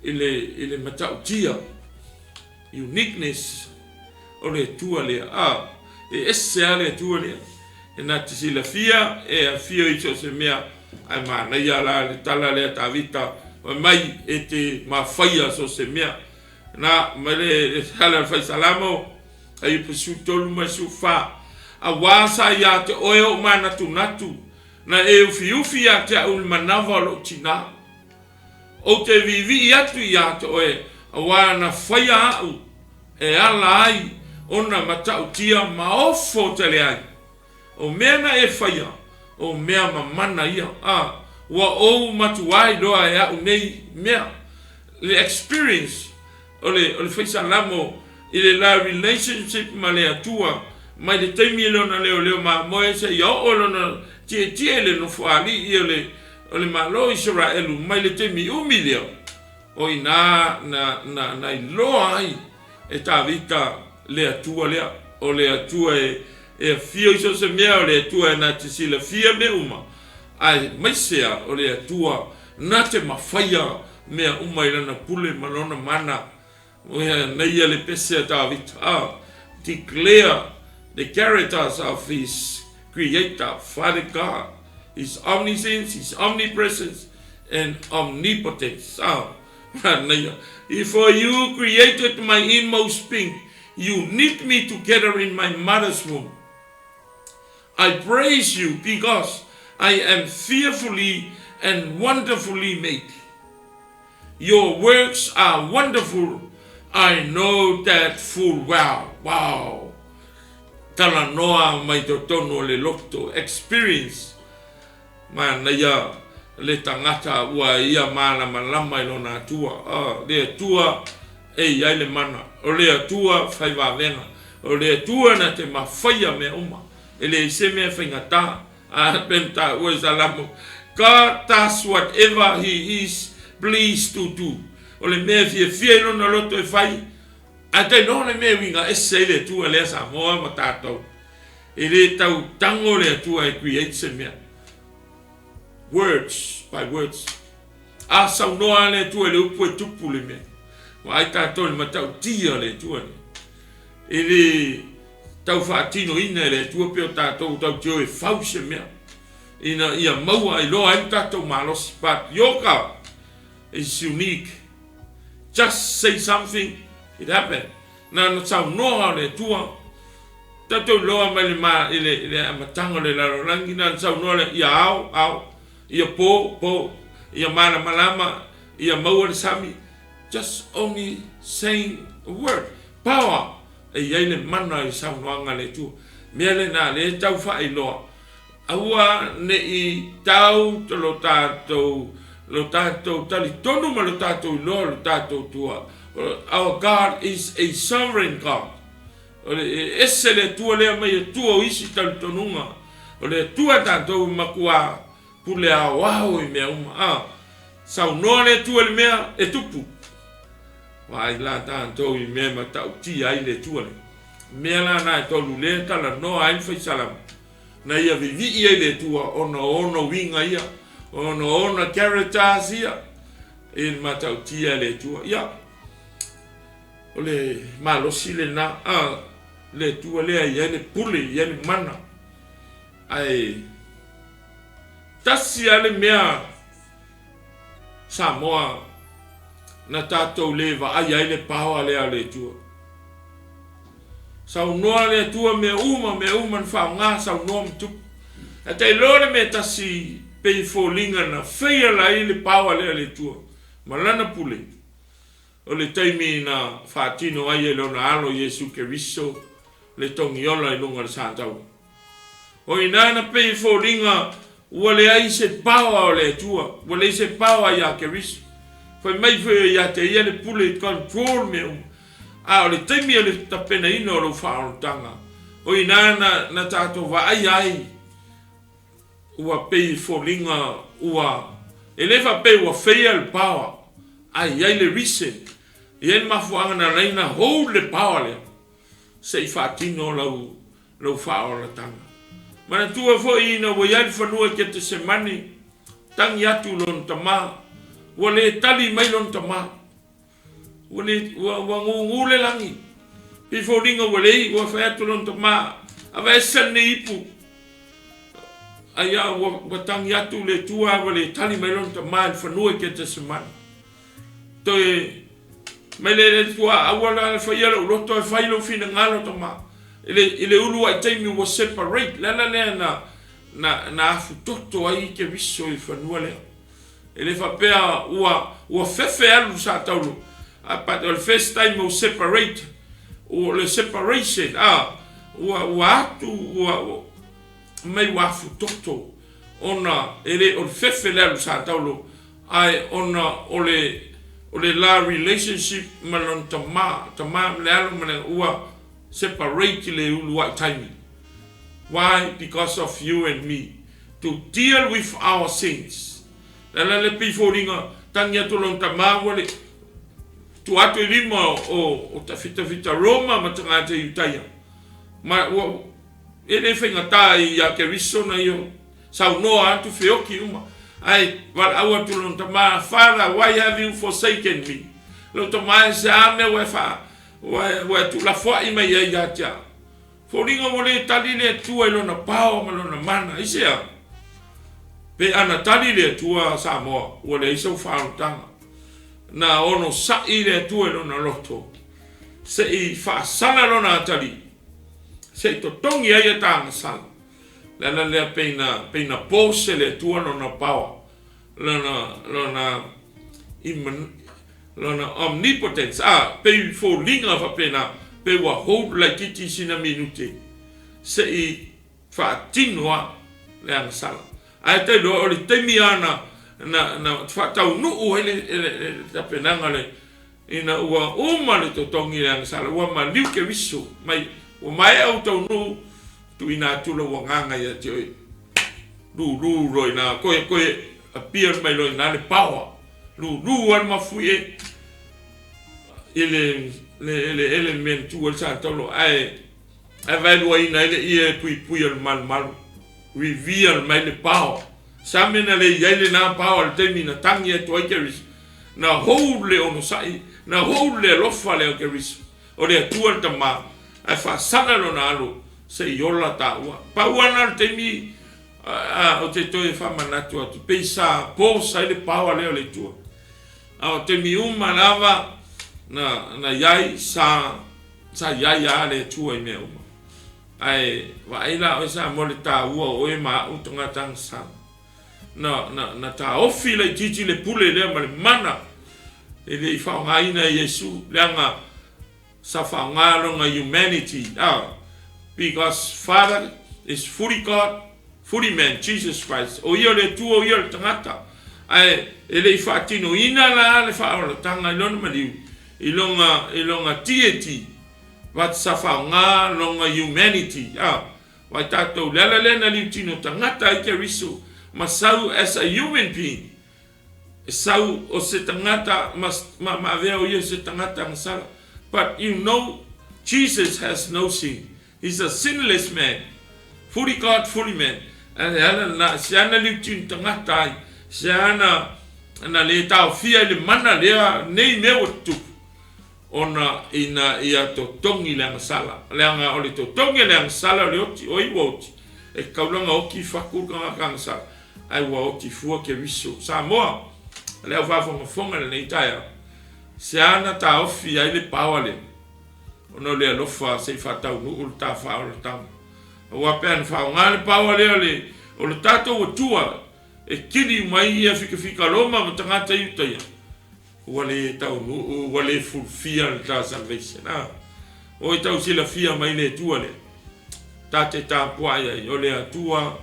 ile matautia uniqueness o le tua lea e ese a le tua lea e nā te sila fia e a fia i se mea ai mana ia la le tala lea ta vita mai e te mawhaia so se mea na mele hala fai Salamo ai pesu tolu mai su fa a wasa ia te oeo mana tu natu na e ufi a te ul manava lo tina o te vivi i atu i atu oe a wana whaia au e ala ai ona matautia maofo te le ai o mea na e whaia o mea mamana ia wa o matuai doa e au nei mea le experience o le whai Salamo i le la relationship ma le atua mai le teimi lona leo ma moe se ia o lona tie le no fuali i o le malo Israelu mai le temi umilio o ina na iloa ai e ta vita le atua lea o le atua e fio iso se mea o le atua e na te sila fia me uma ai maisea o le atua na te mawhaia mea uma i lana pule malona mana o ea neia le pese ta vita declare the characters of his creator Father God, his omniscience, his omnipresence, and omnipotence. For you created my inmost being, you knit me together in my mother's womb. I praise you because I am fearfully and wonderfully made. Your works are wonderful. I know that full well. Wow. Tala noa mai to tono le loto experience ma na ia le tangata ua ia mana malama i lona atua le atua e ia le mana o le atua fai vavenga o le atua na te mawhaia me uma e le se mea whaingata benta ua Salamo God does whatever he is pleased to do o le mea fia lona loto e fai a te nōne mea winga e se le tua lea Samoa ma tātou. E le tau tango le tua e create se mea. Words by words. A sau noa le tua le upu e tupu le mea. Wa ai tātou le matau tia le tua ne. E le tau whaatino ina le tua peo tātou tau teo e fau se mea. Ina ia maua i loa ai tātou malosi. But your God is unique. Just say something. It happened. Na sau noa le tua. Tatou loa mai le ma ile amatanga le larorangi na sau noa le ia au. Ia po. Ia mana malama. Ia maua le sami. Just only saying a word. Power. E iai le mana i sau noanga le tua. Mea le na le tau wha i loa. Aua ne i tau to lo tātou tali tonu ma lo tātou loa lo tātou tua. Our God is a sovereign God. Ese le tua lea mai tua o isi tali tonunga. O le tua tātou makua pule AOAO i mea uma. Sau noa le tua le mea e tupu. Wai la tātou i mea ma tau ti ai le tua le. Mea la na e tolu le tala noa ai fai Salamo. Na ia vivi i le tua ono winga ia. Ono characters ia. E ma tau ti ai le tua. Ia. O le malosi le na le tua lea ia le pule ia le mana ai tasi ale mea Samoa na tātou le va ai le paua lea le tua sau noa le tua me uma wha ngā sau noa mtup Atai lore me tasi pei fōlinga na whaia lai le pawa lea le tua. Malana pule. O le taimi na whātino ai e lona alo Yesu Keriso le tongi ola i lunga le sātau. O inana pei fōlinga ua le ai se pawa o le tua. Ua le se pawa ia Keriso. Fai mai whai ia te ia le pule control me o. A o le taimi o le tapena ino o lo whaarotanga. O inana na tātou wa ai. Ua pei fōlinga ua. E lewa pei ua whaia le pawa. Ai le reason. Ien mafuanga na reina hold le pawa lea. Sei whātino lau whaoratanga. Mana tua fo ina wa iai whanua ke te semani. Tangi atu lon tamā. Ua le tali mai lon tamā. Ua ngule langi. Pi fōlinga ua lei ua whai atu lon tamā. Awa esane ipu. Aia ua tangi atu le tua ua le tali mai lon tamā. Whanua ke te semani. Toi mai le tua awala whaiara uroto e whailo fina ngalo tama. Ile ulu ai taimi ua separate. Lana lea na afu toto ai ke viso i whanua lea. Ile whapea ua whewhe alu sa taulu. But the first time ua separate. O le separation. Ua atu mai ua afu toto. Ona ele o whewhe alu sa taulu. Ai ona o le la relationship malon tama le alo mane ua separate le ulu ai taimi. Why? Because of you and me. To deal with our sins. Lala le pifōringa tangi atu lon tama wale tu atu lima o ta fita Roma ma tanga te Utaia. Ma ele whenga tai ya ke riso na yo sau noa atu whioki uma. Ai, wal awa tulon tama, Father, why have you forsaken me? Lo tama se ame we tu la fo ima ya tia. Fōringa mole tali le tua ilona pao malona mana, isea. Pe ana tali le tua Samoa, wale iso whaarutanga. Na ono sai le tua ilona loto. Se I whaasana lona tali. Se I totongi aia tanga sala. Lana lea peina pose le tua lona pawa. Lona omnipotence. Pei fōlinga fa pena. Pei wa hold la kiti sina minute. Se I whaatinoa le anga sala. Ai te lo o le temi ana na whaatau nuu hele tapenanga le. Ina ua le totongi le anga sala. Ua ma liu ke viso. Ua mai au tau nuu. Tu ina tula wanganga ya te oi. Roi na koe appear mai loi na le pawa. An mafui e. Ele element tu al sa tolo ai vai lua ina ele ia pui al mal. Reveal mai le pawa. Samena le ile na pawa le temi na tangi e toi keris. Na hold le ono sai. Na hold le lofa le keris. O le tual tama. Ai fa sana lo na alo. Se yola taua. Pauana te mi o te toe whamanatu atu. Peisa pōsa le paua leo le tua. O te mi lava na iai sa iai a le tua I mea uma. Ai waila o sa mo le taua o e maa utonga tang sa. Na ta ofi le titi le pule lea ma le mana. E le I whaongaina Yesu leanga sa whaongalonga humanity. Because Father is fully God, fully man, Jesus Christ. O ia le tua, o ia le tangata. Ai, ele I whaatino ina la le whaoratanga ilona maliu. Ilonga deity. Wat sa whaonga longa humanity. Wai tātou lena liu tino tangata I ke riso. Masau as a human being. Sau o se tangata, ma vea o ia se tangata ngasala. But you know, Jesus has no sin. He's a sinless man, fully God, fully man. And siana liutin tangatai, siana na le tau fia le mana lea nei mea tu. Ona ina ia to tongi le sala, leanga o le to tongi le sala le oti oi woti. E kaulanga oki faku kanga sala. Ai wa oti fua ke riso. Samoa le va fonga le nei taia. Siana ta ofi ai le pawale. Ono le alofa se fatau no ulta fa ulta. O apen fa ngale pawa le o le tātou atua e kiri mai ia whika loma ma tangata iuta ia. Ua le tau nuu, ua le fulfia le tā salvation. O e tau sila fia mai le tua le. Tā te tāpua ia i o le atua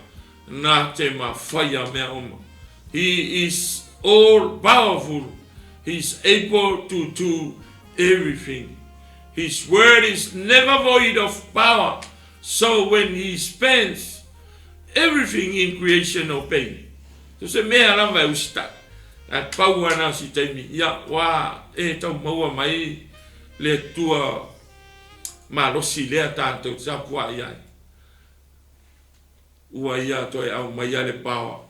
nā te mawhaia mea oma. He is all powerful. He's able to do everything. His word is never void of power. So when he spends everything in creation obey. So se mea lama e usita. At paua na si taimi. Ia wa e tau maua mai le tua malosi lea tātou sapua iai. Ua ia toi au mai ale pawa.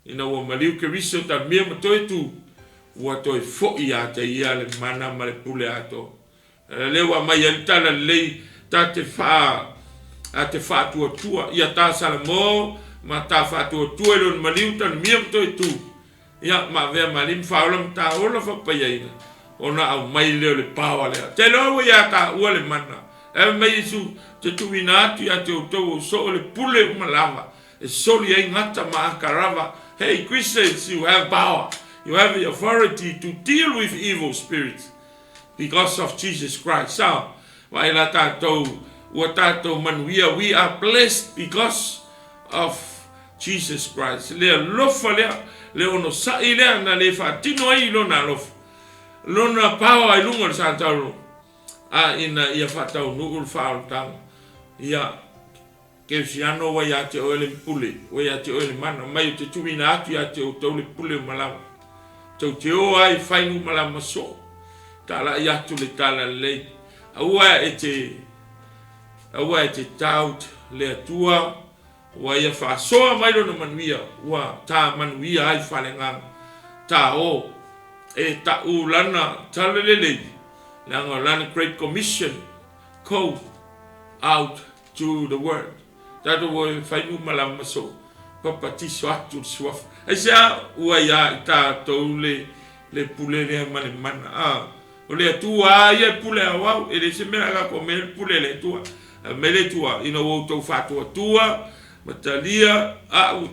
Ina ua maliu ke riso ta mea matoi tu. Ua toi fo'i a te ia le mana ma le pule ato. Lewa mai alitala lei ta te wha a te Fatu tua. Ia ta Salamo ma ta Fatu tua ilon maliu ta mea matoi tu. Ia ma vea malim whaolam ta ola whapaia ina. Ona au mai leo le pawa lea. Te loa ia ta ua le mana. E mai isu te tuina atu ia te utou so le pule umalawa. E soli e ngata ma akarava. Hey Christians, you have power. You have the authority to deal with evil spirits. Because of Jesus Christ. So, wai la tātou, ua tātou manuia, we are blessed because of Jesus Christ. Lea lofa lea, le ono sai lea na le whatino ai lona lofa. Lona pawa ai lunga le sātauro. A ina ia whatau nuul whaal tanga. Ia ke siano wa ia te oele pule, wa ia te oele mana, mai o te tuina atu ia te o taule pule malawa. Tau te o ai whainu malama so. Tala ia tu le tala lei. Aua e te taut le atua, wa ia whasoa mai lona manuia, wa tā manuia ai whalengang. Tā o, e ta u lana tala lei. Langa lana Great Commission called out to the world. Tato wo whainu malama so. Papatiso atu suaf. E sea ua ia i tātou le pule lea mane mana. O le atua ia pule awau. E le se mea kako me pule le tua. Me le tua. Ina wou Fatu atua. Matalia. Au.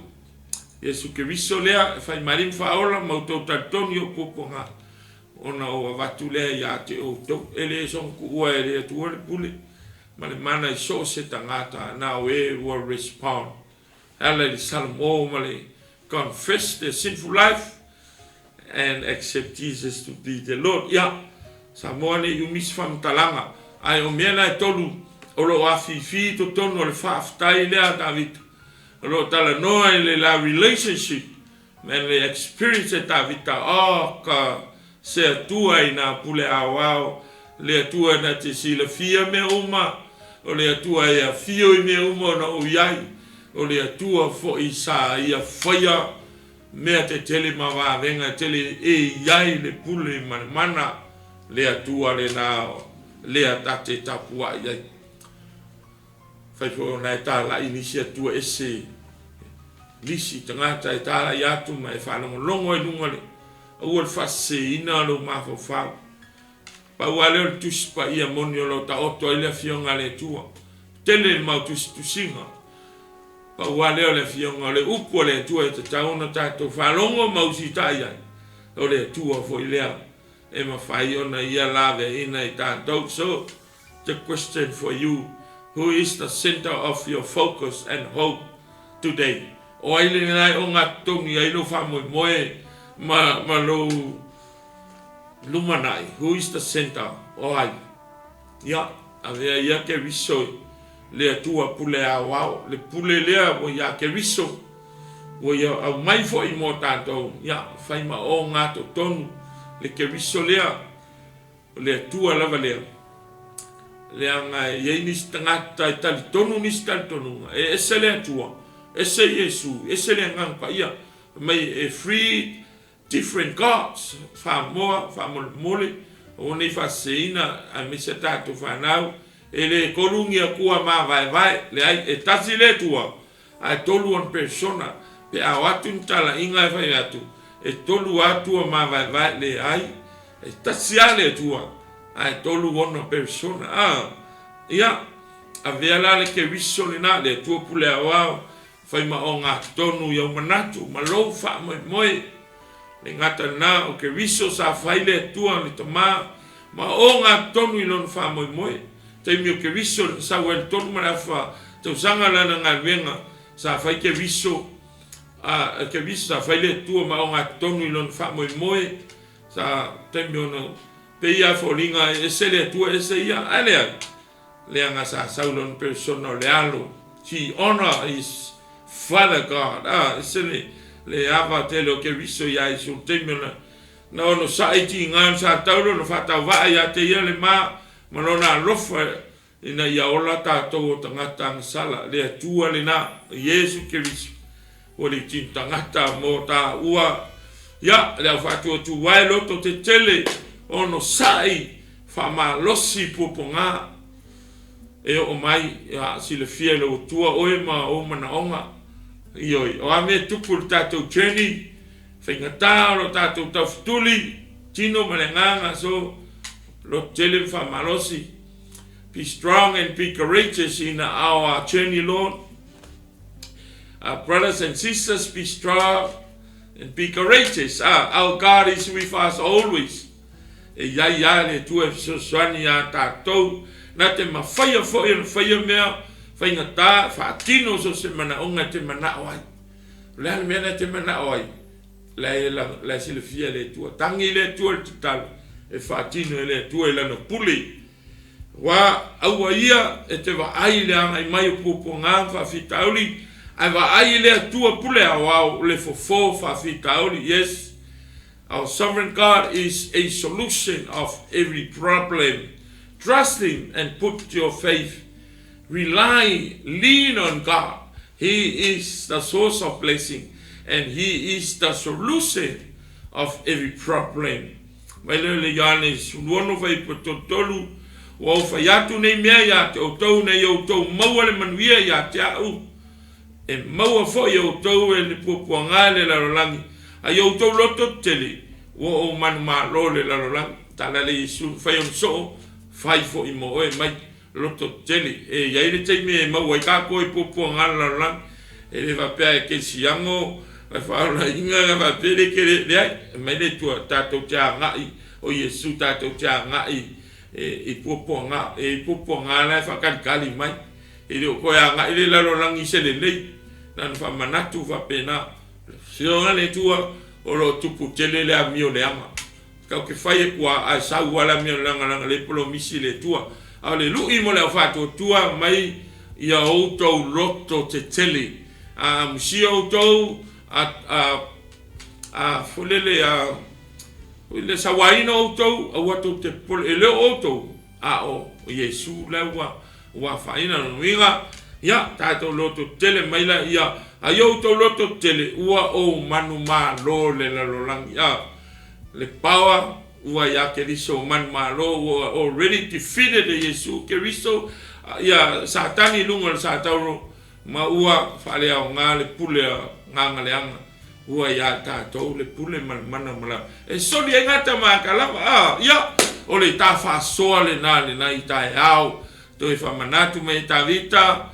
Yesu Keriso lea. Whai marim whaola. Mautou tatonio poponga. Ona o watu lea ia te o tau. Ele son ku ua e le atua le pule. Mane mana I so se tangata. Now we will respond. Alle Salamo male confess their sinful life and accept Jesus to be the Lord. Ja, Samoane you mis fam talanga. Ai o mena e tolu o lo afifi to tono le whaaftai lea David. O lo tala noa le la relationship. Men le experience e Davida. Oh, ka se atua I na pule AOAO. Le atua na te sila fia me uma. O le atua e a fio I me uma na o iai. O le atua fo I sa ia whaia mea te tele mawa venga tele e iai le pule mana le atua le nao le atate tapua iai. Whaifo na e tala inisi atua ese lisi tangata e tala I atu ma e whanongo longo e lunga le ua le whase ina lo mafo whao. Pa ua leo le tuspa ia moni o lo ta oto ai le fionga le tua. Tele le mau tusinga. Pa ua leo le fionga le upo le tua e te tauna tato whalongo mausi tai ai. O le tua fo I lea. E ma whai ona ia lave ina I tato. So, the question for you, who is the center of your focus and hope today? O ai le nai o ngā tongi ai lo whamoe moe ma lo lumanai. Who is the center? O ai. Ia, a vea ia ke risoi. Le atua pule AOAO, le pule lea o ia ke riso, o ia au mai fo I mo tātou, ia whaima o ngā to tonu, le ke riso lea, le atua lava lea. Lea ngai iei nisi tangata I tali tonu nisi tali tonu, e ese le atua, ese Yesu, ese le ngangpa ia, mai e three different gods, whamoa, whamole, o nei whaseina, a misa tātou whanau, e le kolungi a kua ma vai le ai e tasi le tua ai tolu on persona pe a watu ntala inga e whai atu e tolu atua ma vai le ai e tasi ale tua ai tolu on persona ia a vea la le ke riso le na le tua pule AOAO fai ma o ngā tonu iau manatu, ma lou wha moe, le ngata nā o ke riso sa whai le atua le tamā, ma o ngā tonu i lona wha moe, taimi o ke riso le sa wale tonu ma wha, tau sanga lana ngā wenga, sa whai ke riso sa whai le atua ma o ngā tonu i lona wha moe, sa taimi o na peia whoringa e se le atua e se ia, alea, le anga sa saulon persona le alo, she honor his Father God, se le ava te leo ke riso ia i sul taimi na ono sa iti ngan sa tauro no whata waa ia te ia le ma lona alofa ina ia ola tātou o tangata ang sala le atua le na Yesu ke riso o le tin tangata mo tā ua ia le au whatu o tu wai loto te tele ono sai whama losi puponga e o mai ia si le fia le o tua oe ma o mana onga ioi o ame tupu le tātou journey whaingatā lo tātou tawhituli tino malenganga so lo tele whamalosi be strong and be courageous in our journey, Lord. Brothers and sisters, be strong and be courageous. Our God is with us always. E ia le tu e soswani a tātou na te mawhaia fōi na whaia mea whaingatā whaatino so se mana onga te mana oai. Lea mea na te mana oai. Lea sile fia le tua. Tangi le tua le titalo. E whaatino e le tua e lana pule. Wa aua ia e te wa ai le anga i mai o pupo ngā whawhitauli. Ai wa ai le tua pule a wau le fofo whawhitauli. Yes, our sovereign God is a solution of every problem. Trust Him and put your faith. Rely, lean on God. He is the source of blessing and He is the solution of every problem. Mai le yane sulono fai pototolu wa fai atu nei mea ya te o tau nei o tau maua le manuia ya te au. E maua fo i o tau e le pupuanga le larolangi. A i o tau loto tele wa o manu maa lo le larolangi. Tala le isu fai on so fai fo i mo e mai loto tele. E iai le teime e maua i kako i pupuanga le larolangi. E le vapea e ke siango ai whaara inga nga wapere ke le ai. Mai le tua tātou tia ngai o Yesu tātou tia ngai e pupuanga le whakarikali mai. E leo koe a ngai le larolangi se le nei. Nanu whamanatu whapena. Sionga le tua o lo tupu tele le a mio le ama. Kau ke whai e kua a sau ala mio langa le polo misi le tua. A le lui mo le whato tua mai ia outou loto te tele. A musia outou fulele le sawaina outou a watu te polo e leo outou a o Yesu le wa faina no inga ya tato loto tele maila ya ayo to loto tele ua o manu ma lo le la lolang ya le power ua ya ke riso man ma lo already defeated the Yesu ke riso ya satani lunga sataro ma ua fale a nga le pule nga le anga ua ya tato le pule mana mala e so li ngata ma kala ya o le ta fa so le na i ta au to e whamanatu me ta vita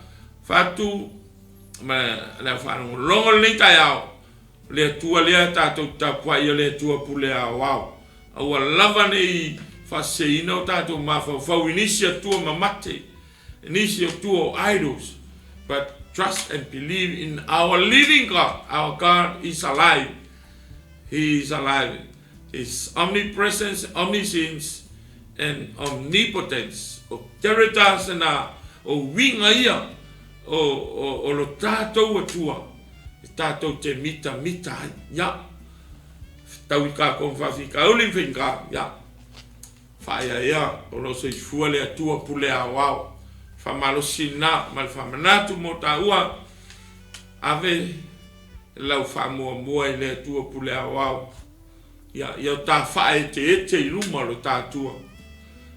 Fatu ma la whanongo longo le tai au le tua lea tātou tapua ia le tua pule a wau aua lava nei whaseina o tātou mawhau inisi a tua mamate inisi a tua idols, but trust and believe in our living God. Our God is alive. He is alive. His omnipresence, omniscience and omnipotence o teritas na o winga ia o lo tātou atua tātou te mita ya tau I ka kong whawhika uli whinga ya whaia ia o lo soi fua le atua pule a wau whamalosi na mal whamanatu mo tā ua ave lau whamua mua I le atua pule a wau ia tā whae te ete I luma lo tātua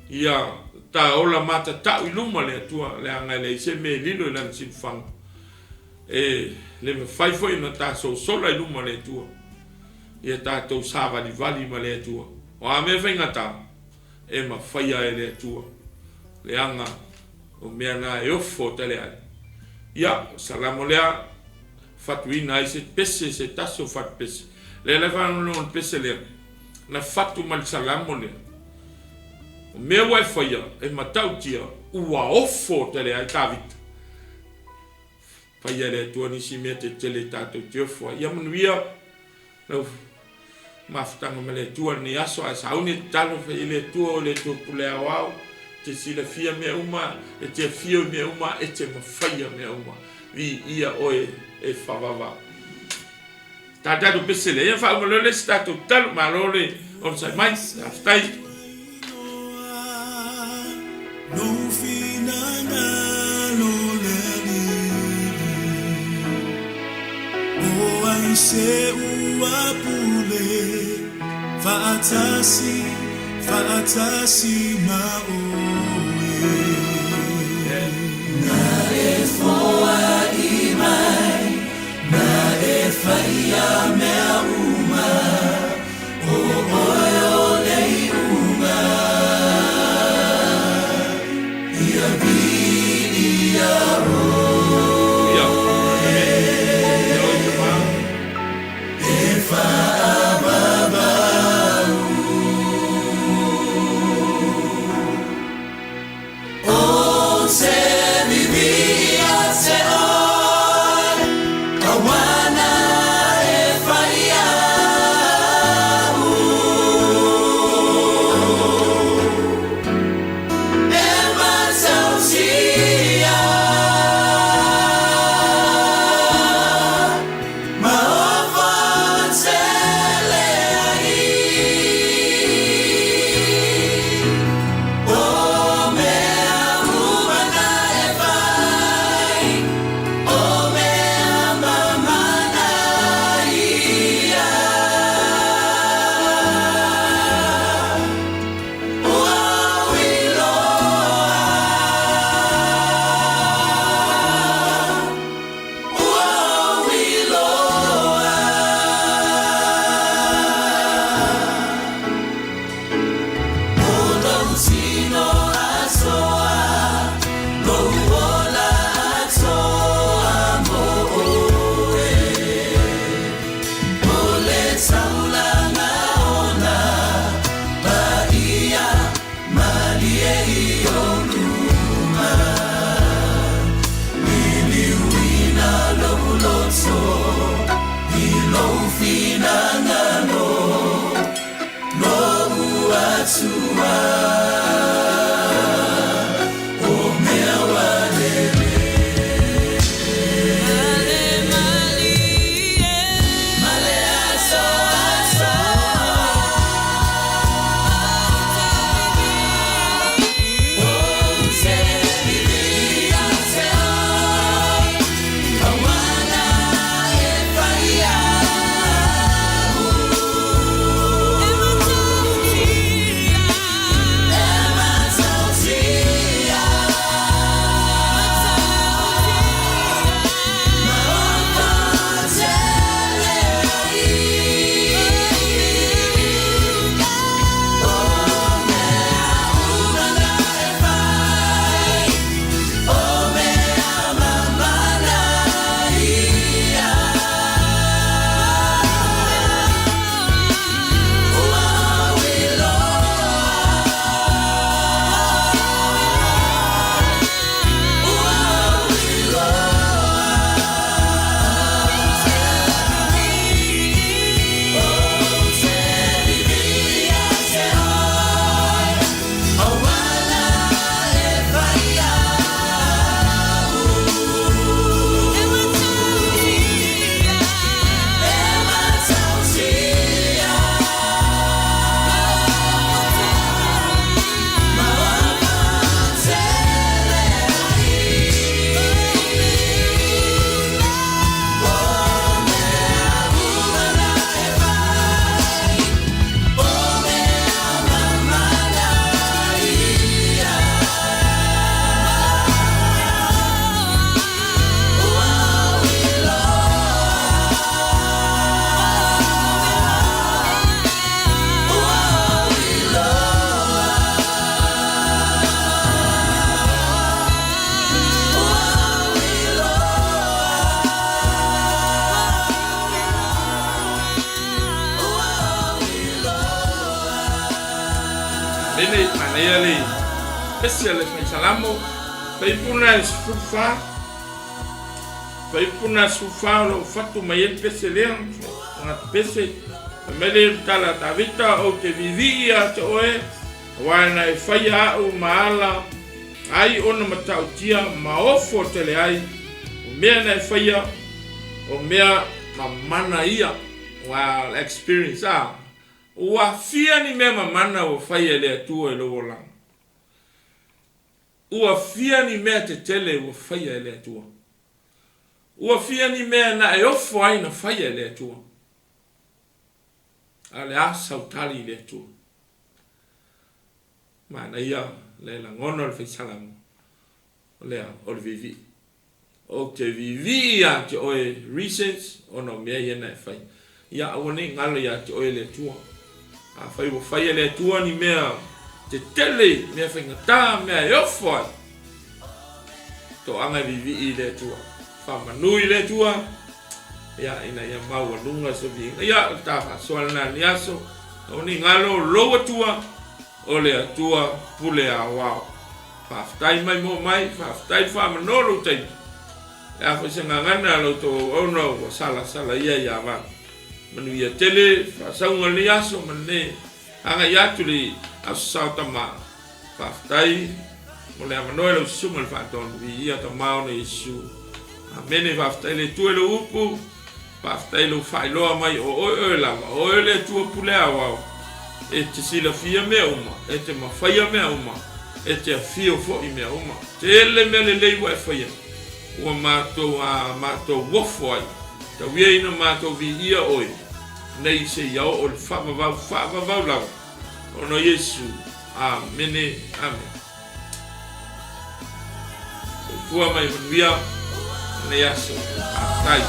ia ta ola mata tau I luma le atua le anga le se me lilo I lan sin whang e le me whai foi na ta so sola I luma le atua ia tātou sawa ni vali ma le atua o a me whaingata e ma whaia e le atua le anga o mea ngā e ofo tele ai ia salamo lea fatuina ai se pese se taso fat pese le fanolo on pese le na fatu mal salamo le me wa faya e matautia ua ofo tele ai tavita faya le tuani si mete tele tato tiofo ia manuia no maftanga mele tuani aso a sauni talo fe ile tuo le tu pule AOAO te sila fia me uma e te fia me uma e te mafaya me uma vi ia oe e favava tata do pesele ia fa umolole stato tal malole on sai mai aftai no finanga loleni o ai se ua pule 𝚑𝚙𝚢𝚛𝚒𝚑𝚝 na e foa i mai na e whaia mea uma o oe o lei uma ia vi ia o e whaababau o Nene manea le pesi le fai salamo fai puna sufa fai puna sufa lo fatu mai pesi le na pesi mele tala tavita o te vivia te oe wana e fai au maala ai ona matautia maofo tele ai o mea na e fai o mea mamana ia wa experience ua fia ni mea mamana o fai ele atua e logo lang. Ua fia ni mea te tele o fai ele atua. Ua fia ni mea na e ofo ai na fai ele atua. Ale asa utali ele atua. Mana ia le la ngono le fai salamo. O lea o le vivi. O te vivi a te oe recents o no mea ia na e fai. Ia awane ngalo ia te oe le atua. A fai o fai ele atua ni mea te tele mea whaingata mea e ofo ai. To anga vivi i le atua. Whamanui le atua. Ia ina ia maua nunga so vinga. Ia taha soalana ni aso. O ni ngalo lo atua. O le atua pule AOAO. Whaftai mai mo mai. Whaftai whamanolo tai. Ia whaisanga ngana lo to ono wa sala ia wang. Manu ia tele, whasaunga le aso, mane, hanga iatu le aso 𝚟𝚑𝚎𝚘. Whaftai, mo le amanoe lau sunga le whaatonu, i ia ta mao na Yesu. Amene whaftai le tue le upu, whaftai le whailoa mai o oe lava, oe le tua pule AOAO. E te sila fia mea uma, e te mawhaia mea uma, e te fio fo i mea uma. Te ele mea le leiwa e whaia. Ua mātou wofo ai. Ta wia ina mātou vi ia oi. Nei se iao o le whaavavau lau. Ono Yesu. Amene. Amen. Kua mai manuia. Nei aso. Atai.